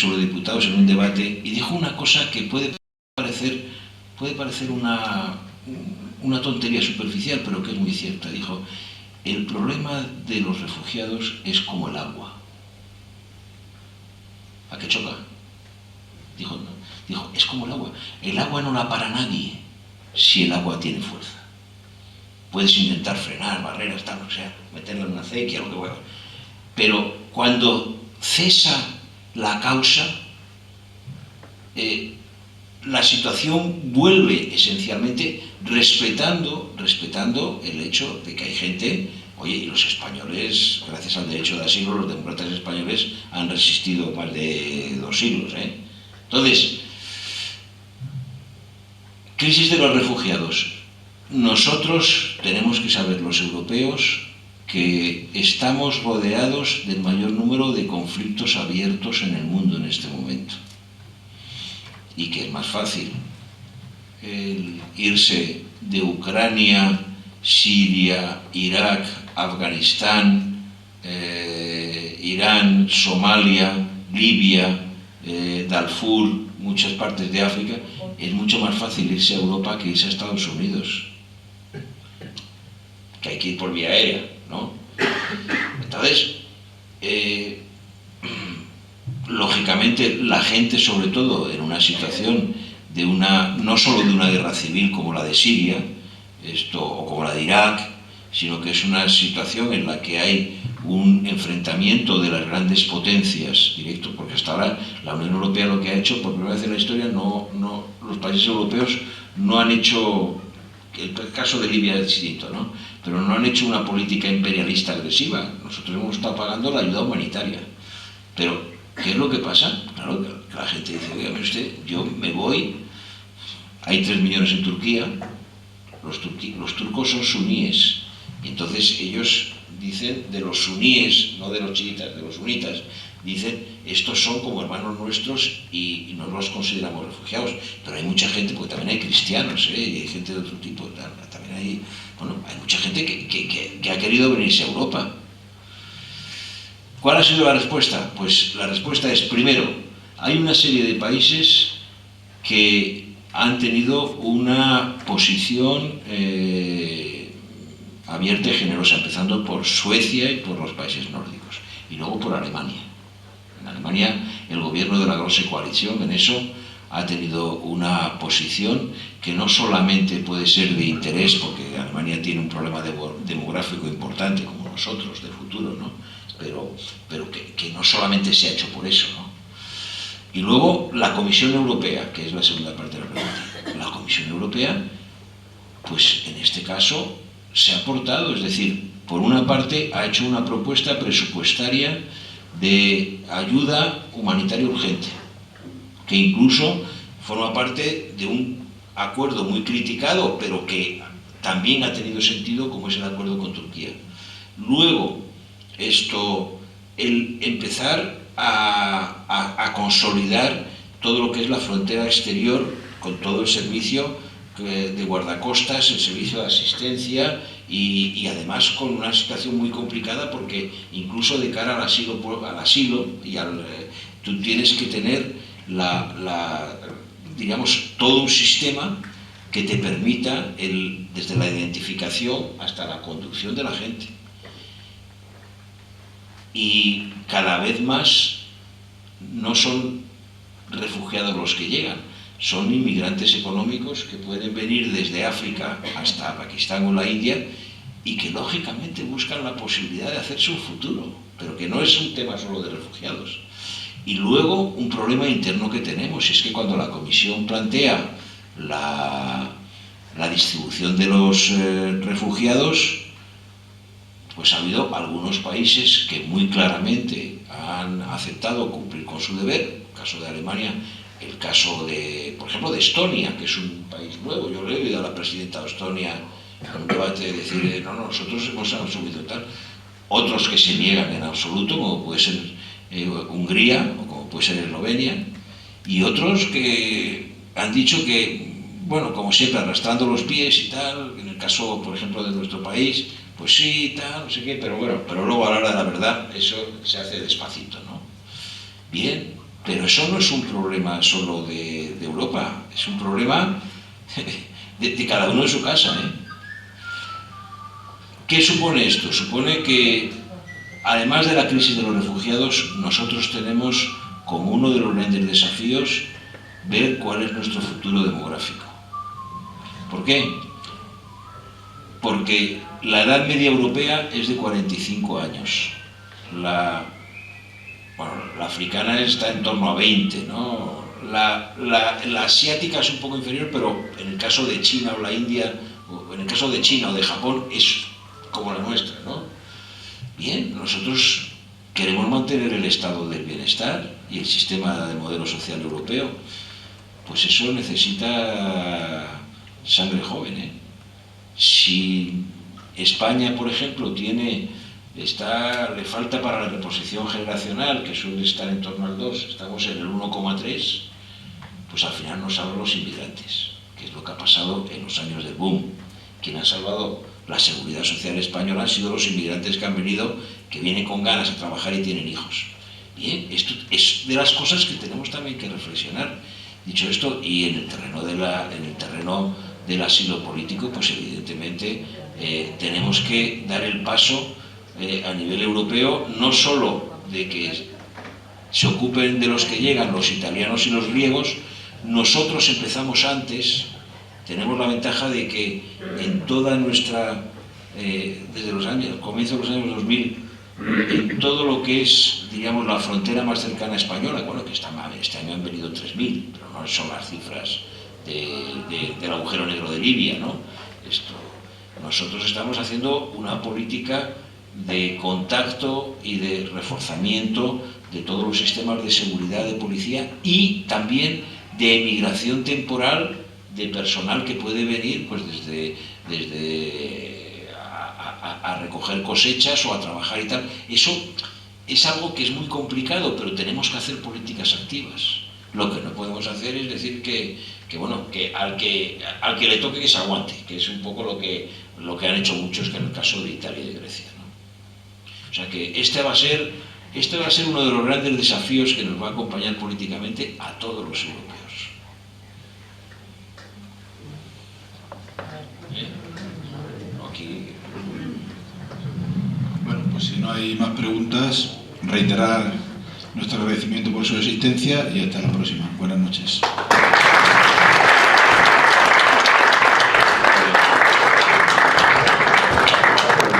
A: eurodiputados en un debate, y dijo una cosa que puede parecer una tontería superficial, pero que es muy cierta. Dijo: el problema de los refugiados es como el agua. ¿A qué choca? Dijo, es como el agua. El agua no la para nadie si el agua tiene fuerza. Puedes intentar frenar barreras, tal, o sea, meterla en una acequia, lo que vuelva. Pero cuando cesa la causa, la situación vuelve esencialmente respetando el hecho de que hay gente. Oye, y los españoles, gracias al derecho de asilo, los demócratas españoles han resistido más de 2 siglos, ¿eh? Entonces, crisis de los refugiados. Nosotros tenemos que saber, los europeos, que estamos rodeados del mayor número de conflictos abiertos en el mundo en este momento. Y que es más fácil el irse de Ucrania, Siria, Irak, Afganistán, Irán, Somalia, Libia, Darfur, muchas partes de África. Es mucho más fácil irse a Europa que irse a Estados Unidos, que hay que ir por vía aérea, ¿no? Entonces, lógicamente la gente, sobre todo en una situación no solo de una guerra civil como la de Siria, o como la de Irak, sino que es una situación en la que hay un enfrentamiento de las grandes potencias directo, porque hasta ahora la Unión Europea lo que ha hecho, por primera vez en la historia, los países europeos no han hecho, el caso de Libia es distinto, ¿no? Pero no han hecho una política imperialista agresiva. Nosotros hemos estado pagando la ayuda humanitaria. Pero, ¿qué es lo que pasa? Claro, que la gente dice: oiga, usted, yo me voy, hay 3 millones en Turquía, los turcos son suníes, y entonces ellos dicen de los suníes, no de los chiitas, de los sunitas, dicen, estos son como hermanos nuestros y no los consideramos refugiados. Pero hay mucha gente, porque también hay cristianos, y hay gente de otro tipo, también hay mucha gente que ha querido venirse a Europa. ¿Cuál ha sido la respuesta? Pues la respuesta es, primero, hay una serie de países que han tenido una posición abierta y generosa, empezando por Suecia y por los países nórdicos, y luego por Alemania. En Alemania, el gobierno de la Große Koalition en eso ha tenido una posición que no solamente puede ser de interés, porque Alemania tiene un problema demográfico importante, como nosotros, de futuro, ¿no? pero que no solamente se ha hecho por eso, ¿no? Y luego la Comisión Europea, que es la segunda parte de la pregunta. La Comisión Europea, pues en este caso, se ha aportado, es decir, por una parte ha hecho una propuesta presupuestaria de ayuda humanitaria urgente, que incluso forma parte de un acuerdo muy criticado, pero que también ha tenido sentido, como es el acuerdo con Turquía. Luego, el empezar a consolidar todo lo que es la frontera exterior, con todo el servicio de guardacostas, el servicio de asistencia y además con una situación muy complicada, porque incluso de cara al asilo y tú tienes que tener digamos, todo un sistema que te permita desde la identificación hasta la conducción de la gente. Y cada vez más no son refugiados los que llegan, son inmigrantes económicos que pueden venir desde África hasta Pakistán o la India y que lógicamente buscan la posibilidad de hacerse un futuro, pero que no es un tema solo de refugiados. Y luego un problema interno que tenemos es que cuando la Comisión plantea la distribución de los refugiados, pues ha habido algunos países que muy claramente han aceptado cumplir con su deber. El caso de Alemania, el caso por ejemplo, de Estonia, que es un país nuevo. Yo le he oído a la presidenta de Estonia en un debate decir, no, nosotros hemos asumido tal. Otros que se niegan en absoluto, como puede ser Hungría o como puede ser Eslovenia, y otros que han dicho que, bueno, como siempre, arrastrando los pies y tal, en el caso, por ejemplo, de nuestro país, pues sí, tal, no sé qué, pero bueno, pero luego a la hora de la verdad eso se hace despacito, ¿no? Bien, pero eso no es un problema solo de Europa, es un problema de cada uno en su casa, ¿eh? ¿Qué supone esto? Supone que, además de la crisis de los refugiados, nosotros tenemos como uno de los grandes desafíos ver cuál es nuestro futuro demográfico. ¿Por qué? Porque la edad media europea es de 45 años. La africana está en torno a 20, ¿no? La asiática es un poco inferior, pero en el caso de China o la India, o en el caso de China o de Japón, es como la nuestra, ¿no? Bien, nosotros queremos mantener el estado del bienestar y el sistema de modelo social europeo. Pues eso necesita sangre joven, ¿eh? Si España, por ejemplo, le falta para la reposición generacional, que suele estar en torno al 2, estamos en el 1,3, pues al final nos salvan los inmigrantes, que es lo que ha pasado en los años del boom. Quien ha salvado la seguridad social española han sido los inmigrantes que han venido, que vienen con ganas a trabajar y tienen hijos. Bien, esto es de las cosas que tenemos también que reflexionar. Dicho esto, y en el terreno del asilo político, pues evidentemente tenemos que dar el paso a nivel europeo, no solo de que se ocupen de los que llegan los italianos y los griegos. Nosotros empezamos antes, tenemos la ventaja de que en toda nuestra, desde el comienzo de los años 2000, en todo lo que es, diríamos, la frontera más cercana española, bueno, que este año han venido 3.000, pero no son las cifras del agujero negro de Libia, ¿no? Nosotros estamos haciendo una política de contacto y de reforzamiento de todos los sistemas de seguridad, de policía, y también de emigración temporal de personal que puede venir pues desde a recoger cosechas o a trabajar y tal. Eso es algo que es muy complicado, pero tenemos que hacer políticas activas. Lo que no podemos hacer es decir que al que le toque que se aguante, que es un poco lo que han hecho muchos, que en el caso de Italia y de Grecia, ¿no? O sea que este va a ser uno de los grandes desafíos que nos va a acompañar políticamente a todos los europeos. Aquí.
B: Bueno, pues si no hay más preguntas, reiterar nuestro agradecimiento por su asistencia y hasta la próxima. Buenas noches.